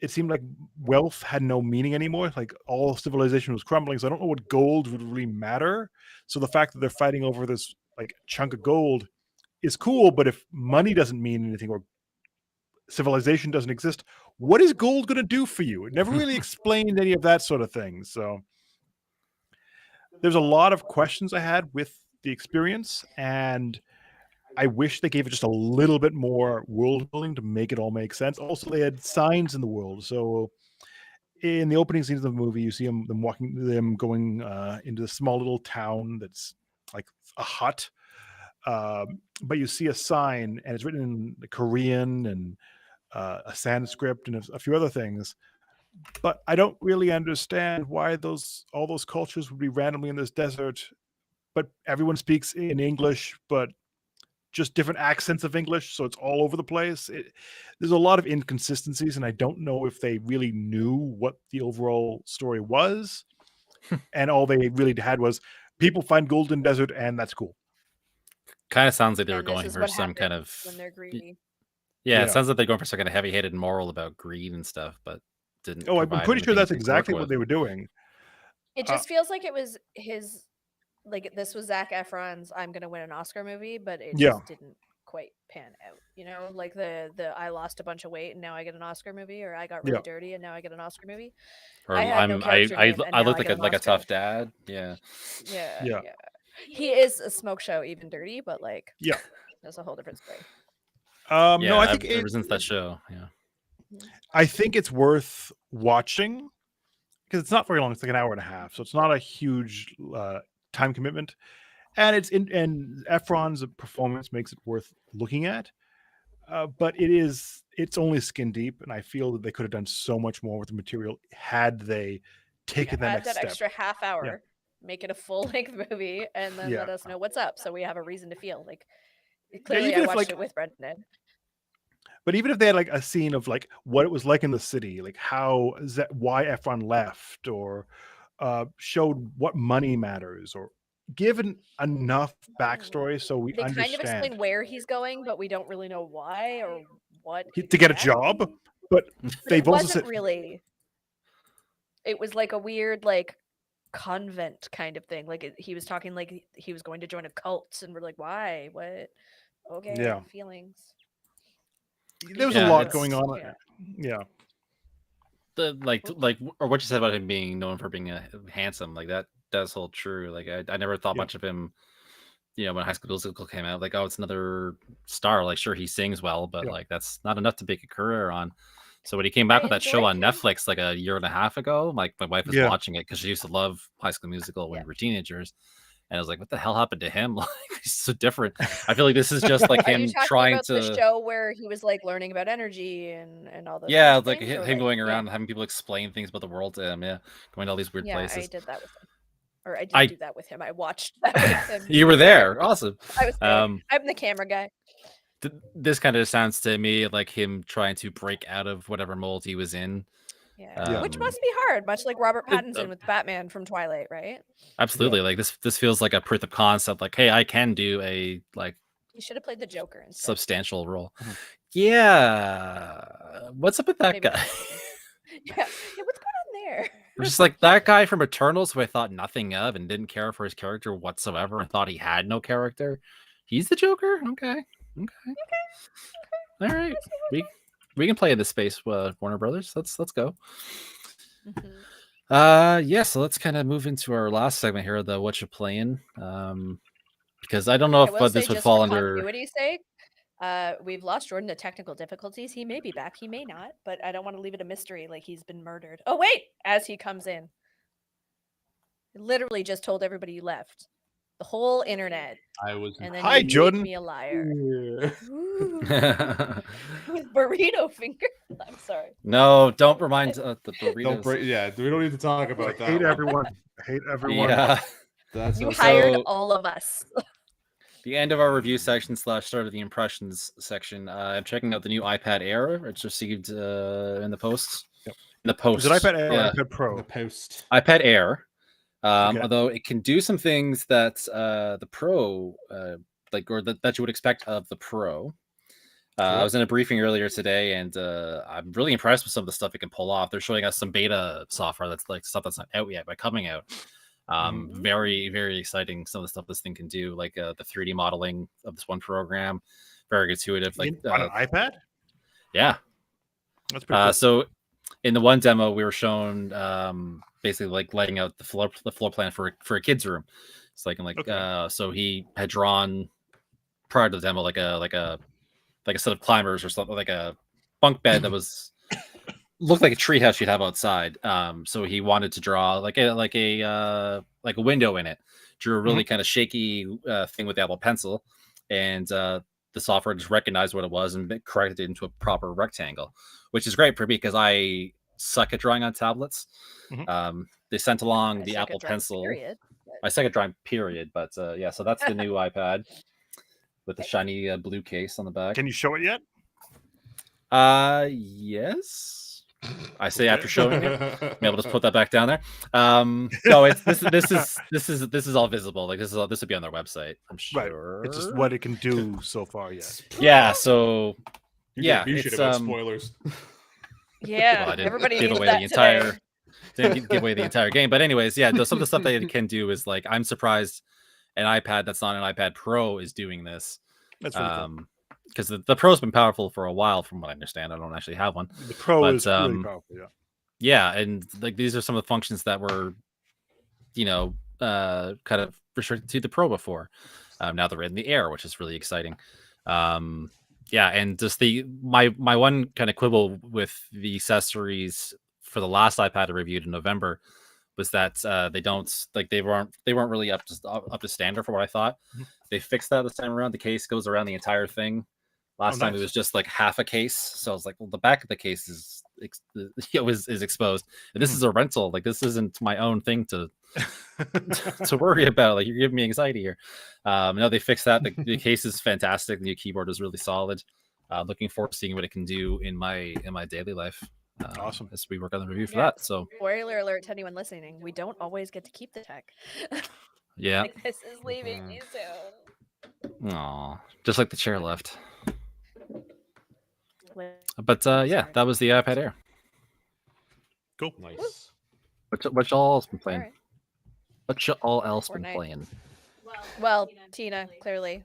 it seemed like wealth had no meaning anymore. Like all civilization was crumbling. So I don't know what gold would really matter. So the fact that they're fighting over this like chunk of gold is cool. But if money doesn't mean anything or civilization doesn't exist, what is gold going to do for you? It never really explained any of that sort of thing. So there's a lot of questions I had with the experience, and I wish they gave it just a little bit more world building to make it all make sense. Also, they had signs in the world. So in the opening scenes of the movie, you see them going into the small little town that's like a hut. But you see a sign, and it's written in Korean and a Sanskrit and a few other things. But I don't really understand why all those cultures would be randomly in this desert, but everyone speaks in English, but just different accents of English, so it's all over the place. There's a lot of inconsistencies, and I don't know if they really knew what the overall story was, and all they really had was people find gold in desert, and that's cool. Kind of sounds like they were And this going is for what some kind happens of when they're greedy. yeah, it sounds like they're going for some kind of heavy-handed moral about greed and stuff, but didn't. Oh, I'm provide pretty sure anything that's to work exactly what with. they were doing. It just feels like it was his, like this was Zac Efron's "I'm gonna win an Oscar" movie, but it Yeah. just didn't quite pan out. You know, like the I lost a bunch of weight and now I get an Oscar movie, or I got really Yeah. dirty and now I get an Oscar movie. Or I had no character name, and I now look I like get a an like a Oscar. tough dad. Yeah. Yeah. He is a smoke show, even dirty, but like Yeah. that's a whole different story. No, I think ever since that show, yeah. I think it's worth watching because it's not very long. It's like an hour and a half, so it's not a huge time commitment, and and Efron's performance makes it worth looking at. But it's only skin deep, and I feel that they could have done so much more with the material had they taken that Add next that step. extra half hour, make it a full length movie, and then let Yeah. us know what's up, so we have a reason to feel like. Clearly, even I if, watched like- it with Brendan. But even if they had like a scene of like what it was like in the city, like why Efron left, or showed what money matters, or given enough backstory so we They kind of understand explain where he's going, but we don't really know why or what to get a job. exactly. But But they've it also wasn't said really. It was like a weird like convent kind of thing. Like he was talking like he was going to join a cult, and we're like, why? What? Okay, Yeah. feelings. there was Yeah, a lot it's- going on. yeah. Yeah. The or what you said about him being known for being handsome, like that does hold true. Like I never thought Yeah. much of him, when High School Musical came out. Like, oh, it's another star. Like, sure, he sings well, but Yeah. like that's not enough to make a career on. So when he came back with that show on enjoyed him. Netflix like a year and a half ago, like my wife was Yeah. watching it because she used to love High School Musical when Yeah. we were teenagers. And I was like, what the hell happened to him? Like, he's so different. I feel like this is just like Are him you talking trying about the to. show where he was like learning about energy and all those? Yeah, kinds of like things, or, him going yeah. around having people explain things about the world to him. Yeah, going to all these weird Yeah, places. I did that with him. Or I didn't I- do that with him. I watched that with him. You were there. Awesome. I was there. Um, I'm the camera guy. this kind of sounds to me like him trying to break out of whatever mold he was in. Yeah. Which must be hard, much like Robert Pattinson with Batman from Twilight, right? Absolutely. Like this feels like a proof of concept. Like, hey, I can do a like He should have played the Joker instead. substantial role. Mhm. Yeah. What's up with that Maybe guy? yeah, what's going on there? Just like that guy from Eternals who I thought nothing of and didn't care for his character whatsoever and thought he had no character. He's the Joker? Okay. All right. We can play in this space, Warner Brothers. Let's go. Mhm. So let's kind of move into our last segment here, the what you playing. Because I don't know I will if say, this would just fall for under. continuity's sake, we've lost Jordan to technical difficulties. He may be back, he may not, but I don't want to leave it a mystery like he's been murdered. Oh wait, as he comes in, literally just told everybody you left the whole internet, I was and then Hi, you Jordan. made me a liar. here. Ooh, with burrito finger. I'm sorry. No, don't remind the burritos. Don't break. Yeah, we don't need to talk I about that. hate one. everyone. I hate everyone. Yeah. That's You okay. hired So- all of us. The end of our review section / start of the impressions section. I'm checking out the new iPad Air. It's received in the post. Yep. In the post. Is it iPad Air Yeah. or iPad Pro? The post. iPad Air. Okay. Although it can do some things that the Pro, that you would expect of the Pro. I Cool. was in a briefing earlier today, and I'm really impressed with some of the stuff it can pull off. They're showing us some beta software that's like stuff that's not out yet, but coming out. Very, very exciting. Some of the stuff this thing can do, like the 3D modeling of this one program, very intuitive. Like On an iPad? yeah. That's pretty cool. So in the one demo, we were shown basically like laying out the floor plan for a kid's room. It's like Okay. so he had drawn prior to the demo like a set of climbers or something, like a bunk bed that was looked like a treehouse you'd have outside. So he wanted to draw like a window in it. Drew a really kind of shaky thing with the Apple Pencil, and the software just recognized what it was and corrected it into a proper rectangle, which is great for me because I suck at drawing on tablets. They sent along I the suck at Apple drawing, Pencil. period. I suck at drawing, period. But yeah, so that's the new iPad with the shiny blue case on the back. Can you show it yet? Yes. I say after Okay. showing it. Maybe I'll just put that back down there. No, it's this is all visible. Like this would be on their website, I'm Right. sure. It's just what it can do so far. Yeah. Yeah, so You yeah, get shit it's about spoilers. Yeah, well, I didn't everybody give needs away that the entire today. didn't give away the entire game. But anyways, yeah, some of the stuff that it can do is like I'm surprised an iPad that's not an iPad Pro is doing this. That's really cool. Because the Pro's been powerful for a while, from what I understand. I don't actually have one. The Pro but, is really powerful. Yeah. Yeah, and like these are some of the functions that were, kind of restricted to the Pro before. Now they're in the Air, which is really exciting. Yeah, and just my one kind of quibble with the accessories for the last iPad I reviewed in November was that they weren't really up to standard for what I thought. They fixed that this time around. The case goes around the entire thing. Last time it was just like half a case, so I was like, well, the back of the case is exposed, and this is a rental. Like this isn't my own thing to worry about. Like you're giving me anxiety here. No, they fixed that. The case is fantastic. The new keyboard is really solid. Looking forward to seeing what it can do in my daily life. Awesome. As we work on the review for Yeah. that. So Spoiler alert to anyone listening: we don't always get to keep the tech. yeah, Like, this is leaving me soon. Aw, just like the chair left. Wait, But yeah, that was the iPad Air. Cool. Nice. What y'all else been all playing? right. What y'all else been Fortnite. playing? Well, Tina, clearly,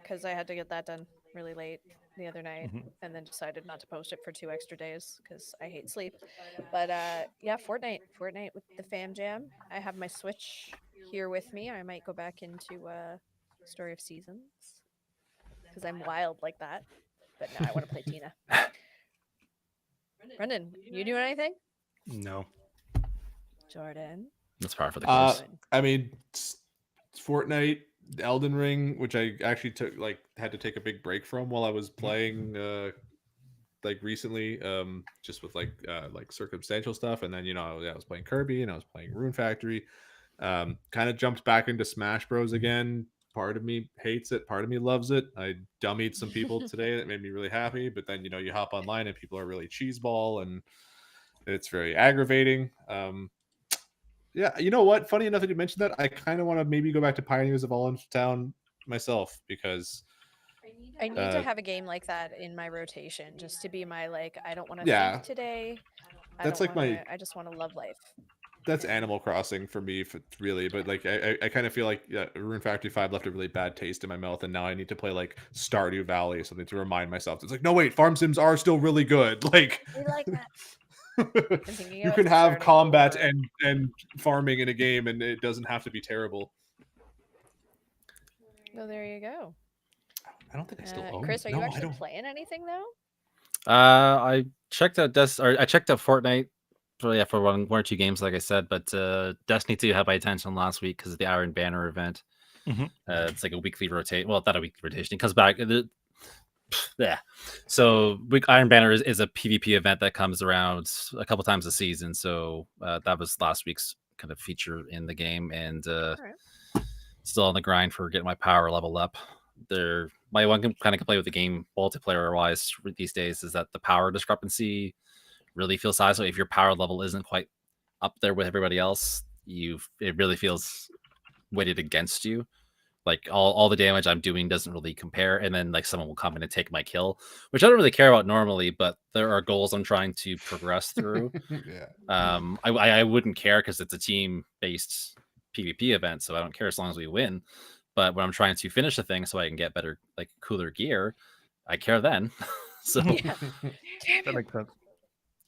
because I had to get that done really late the other night, and then decided not to post it for 2 extra days because I hate sleep. But yeah, Fortnite with the fam jam. I have my Switch here with me. I might go back into Story of Seasons because I'm wild like that. But now I want to play Tina. Brendan, you doing anything? No. Jordan. That's par for the course. I mean, Fortnite, Elden Ring, which I actually had to take a big break from while I was playing recently, just with like circumstantial stuff, and then I was playing Kirby and I was playing Rune Factory. Kind of jumped back into Smash Bros again. Part of me hates it, part of me loves it. I dummied some people today that made me really happy, but then you hop online and people are really cheeseball and it's very aggravating. Yeah, you know what? Funny enough that you mentioned that, I kind of want to maybe go back to Pioneers of Allentown myself because I need to have a game like that in my rotation just to be my I don't want to Yeah. think today. That's like my- I just want to love life. that's Animal Crossing for me, really. But I kind of feel like Rune Factory 5 left a really bad taste in my mouth, and now I need to play like Stardew Valley or something to remind myself. It's like, no, wait, farm sims are still really good. Like, We like that. you can have combat and farming in a game, and it doesn't have to be terrible. Well, there you go. I don't think I still own. Chris, are No, you I actually don't. playing anything though? I checked out I checked out Fortnite for one or two games, like I said, but Destiny 2 had my attention last week because of the Iron Banner event. Mhm. It's like a weekly rotation. Well, not a weekly rotation. It comes back. Yeah. So Iron Banner is a PvP event that comes around a couple times a season. So that was last week's kind of feature in the game, and Alright. still on the grind for getting my power level up. My one kind of complaint with the game multiplayer wise these days is that the power discrepancy really feels high. So if your power level isn't quite up there with everybody else, it really feels weighted against you. Like all the damage I'm doing doesn't really compare, and then like someone will come in and take my kill, which I don't really care about normally, but there are goals I'm trying to progress through. Yeah. I wouldn't care because it's a team based PvP event, so I don't care as long as we win. But when I'm trying to finish a thing so I can get better, like cooler gear, I care then. So Yeah. Damn That you. makes sense.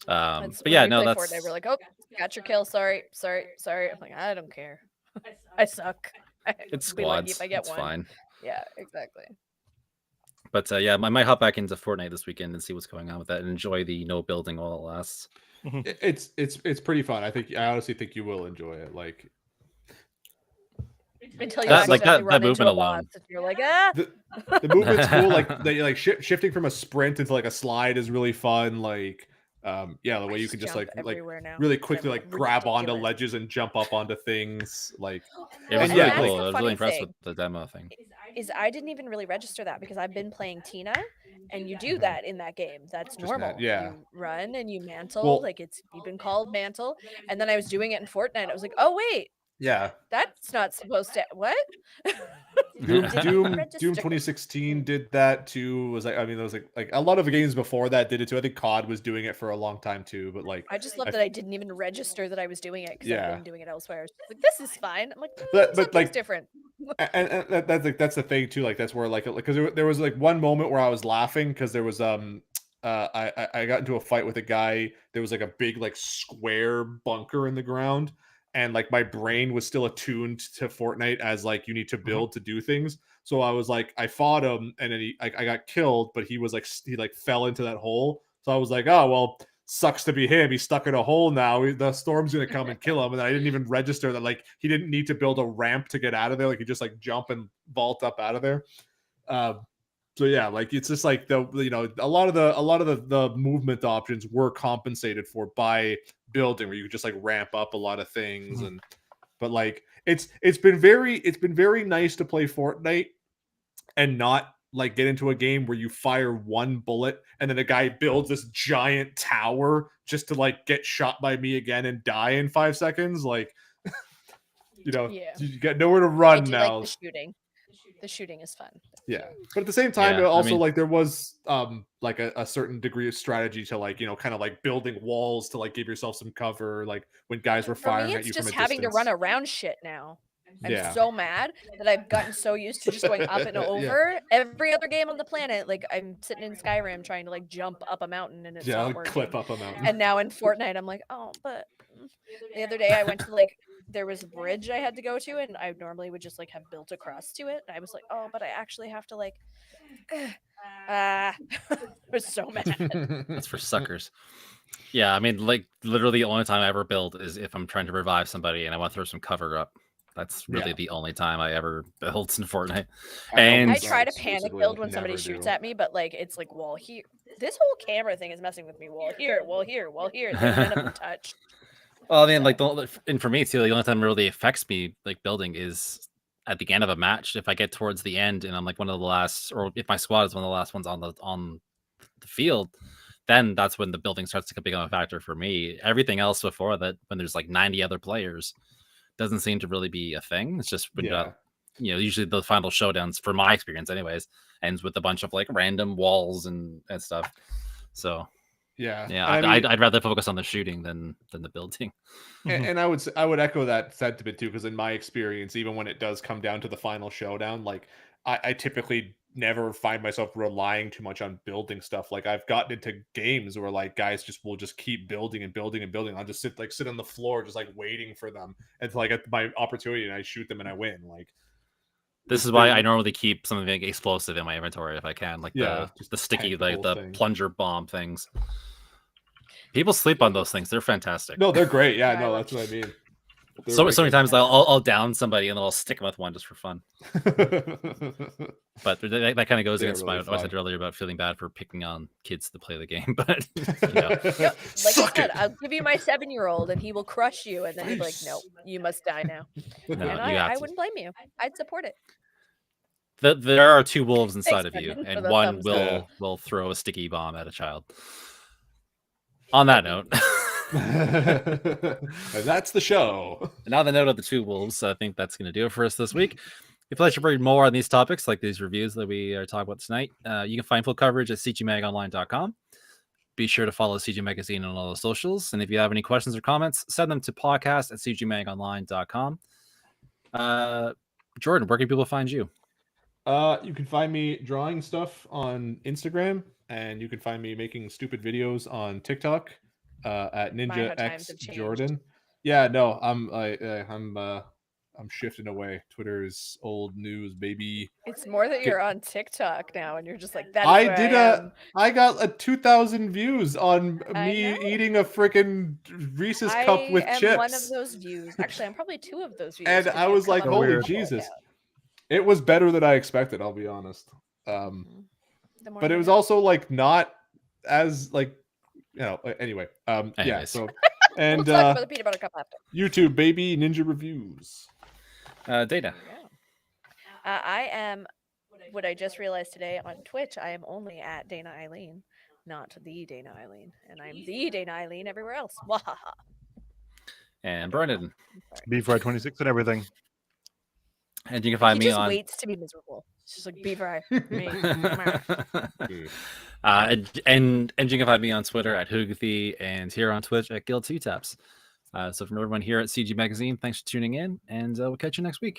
That's but when yeah, we no, play that's Fortnite. We're like, oh, got your kill. Sorry. I'm like, I don't care. I suck. it's Be lucky squads. if I get It's one. fine. Yeah, exactly. But yeah, I might hop back into Fortnite this weekend and see what's going on with that and enjoy the no building while it lasts. It's pretty fun. I honestly think you will enjoy it. Like Until you That- like accidentally that run into movement a boss, alone. and you're like, ah. the movement's cool. Like shifting from a sprint into like a slide is really fun. Like yeah, the way you can just jump like everywhere now. really It's quickly like grab onto ridiculous. ledges and jump up onto things. Like It was And really yeah, cool. like- I was funny really impressed thing. with the demo thing. Is I didn't even really register that because I've been playing Tina, and you do Mhm. that in that game. That's Just normal. yeah. You run and you mantle, Well- like it's even called mantle. And then I was doing it in Fortnite. I was like, oh wait, Yeah. that's not supposed to. What? Doom Didn't Doom register. Doom 2016 did that too. Was like, I mean, there was like a lot of the games before that did it too. I think COD was doing it for a long time too. But like I just love I- that I didn't even register that I was doing it because Yeah. I've been doing it elsewhere. I was just like, this is fine. I'm like, But, something's like, different. and that's like that's the thing too. Like that's where like because there was like one moment where I was laughing because there was I got into a fight with a guy. There was like a big like square bunker in the ground, and like my brain was still attuned to Fortnite as like you need to build to do things. So I was like, I fought him, and then I got killed, but he was like he like fell into that hole. So I was like, oh well, sucks to be him. He's stuck in a hole now. The storm's gonna come and kill him. And I didn't even register that like he didn't need to build a ramp to get out of there. Like he just like jump and vault up out of there. So yeah, like it's just like the a lot of the movement options were compensated for by building, where you could just like ramp up a lot of things. Mhm. And but like it's been very nice to play Fortnite and not like get into a game where you fire one bullet and then a guy builds this giant tower just to like get shot by me again and die in 5 seconds. Like Yeah. you got nowhere to I run do now. like the shooting. The shooting is fun. Yeah, but at the same time, Yeah, I also mean- like there was like a certain degree of strategy to like kind of like building walls to like give yourself some cover, like when guys were For firing me, at it's you just from a having distance. to run around shit now. I'm Yeah. so mad that I've gotten so used to just going up and Yeah. over. Every other game on the planet, like I'm sitting in Skyrim trying to like jump up a mountain and it's Yeah, not like working. clip up a mountain. And now in Fortnite, I'm like, oh, but the other day I went to like there was a bridge I had to go to, and I normally would just like have built across to it. And I was like, oh, but I actually have to like. I was so mad. That's for suckers. Yeah, I mean, like literally the only time I ever build is if I'm trying to revive somebody and I want to throw some cover up. That's really Yeah. the only time I ever built in Fortnite. I And- I almost try to exclusively, panic like, build when somebody never shoots do. at me, but like it's like wall here. This whole camera thing is messing with me. Wall here, wall here, wall here. None of them touch. Well, I mean, like, and for me too, the only time it really affects me, like building, is at the end of a match. If I get towards the end and I'm like one of the last, or if my squad is one of the last ones on the field, then that's when the building starts to become a factor for me. Everything else before that, when there's like 90 other players, doesn't seem to really be a thing. It's just when Yeah. usually the final showdowns, for my experience, anyways, ends with a bunch of like random walls and stuff. So Yeah, yeah, And I mean- I'd rather focus on the shooting than the building. And I would echo that sentiment too, because in my experience, even when it does come down to the final showdown, like I typically never find myself relying too much on building stuff. Like I've gotten into games where like guys will just keep building and building and building. I'll just sit on the floor, just like waiting for them until I get my opportunity and I shoot them and I win. Like This it's is why been- I normally keep something like explosive in my inventory if I can, like Yeah, the just sticky, tank the like whole the thing. plunger bomb things. People sleep on those things; they're fantastic. No, they're great. Yeah, Yeah, I no, love that's what I mean. They're So making many times it I'll down somebody and then I'll stick them with one just for fun. But that kind of goes They're against really what I said fun. earlier about feeling bad for picking on kids to play the game. But you know, Yep, like Suck I said, it. I'll give you my 7-year-old and he will crush you, and then he'll be like, "No, you must die now." no, And you have I to. wouldn't blame you. I'd support it. There are two wolves inside Thanks, of you, Brendan, for and the one thumbs up. will throw a sticky bomb at a child. On that note, And that's the show. and on the note of the two wolves, I think that's going to do it for us this week. If you'd like to read more on these topics, like these reviews that we are talking about tonight, you can find full coverage at cgmagonline.com. Be sure to follow CG Magazine on all the socials. And if you have any questions or comments, send them to podcast@cgmagonline.com. Jordan, where can people find you? You can find me drawing stuff on Instagram, and you can find me making stupid videos on TikTok at My, how Ninja times X have changed. Jordan. Yeah, no, I'm shifting away. Twitter's old news, baby. It's more that Get- you're on TikTok now, and you're just like, "That is where I am." I got a 2,000 views on I me know. eating a freaking Reese's cup with am chips. one of those views. Actually, I'm probably 2 of those views. And 'cause I you've was come like, up So with holy weird. a full Jesus. account. It was better than I expected, I'll be honest. The more But it you was know. also like not as like, anyway. Yeah, Anyways. so We'll and talk about the peanut butter cup after. YouTube baby ninja reviews. Dayna. There you go. I am what I just realized today on Twitch. I am only at Dayna Eileen, not the Dayna Eileen, and I'm the Dayna Eileen everywhere else. Wahaha. And Brendan. I'm sorry. Beef Fry 26 and everything. And you can find He me just on waits to be miserable. It's just like beef fry. Me. and you can find me on Twitter at Hoogthy and here on Twitch at Guild 2 Taps. So from everyone here at CG Magazine, thanks for tuning in, and we'll catch you next week.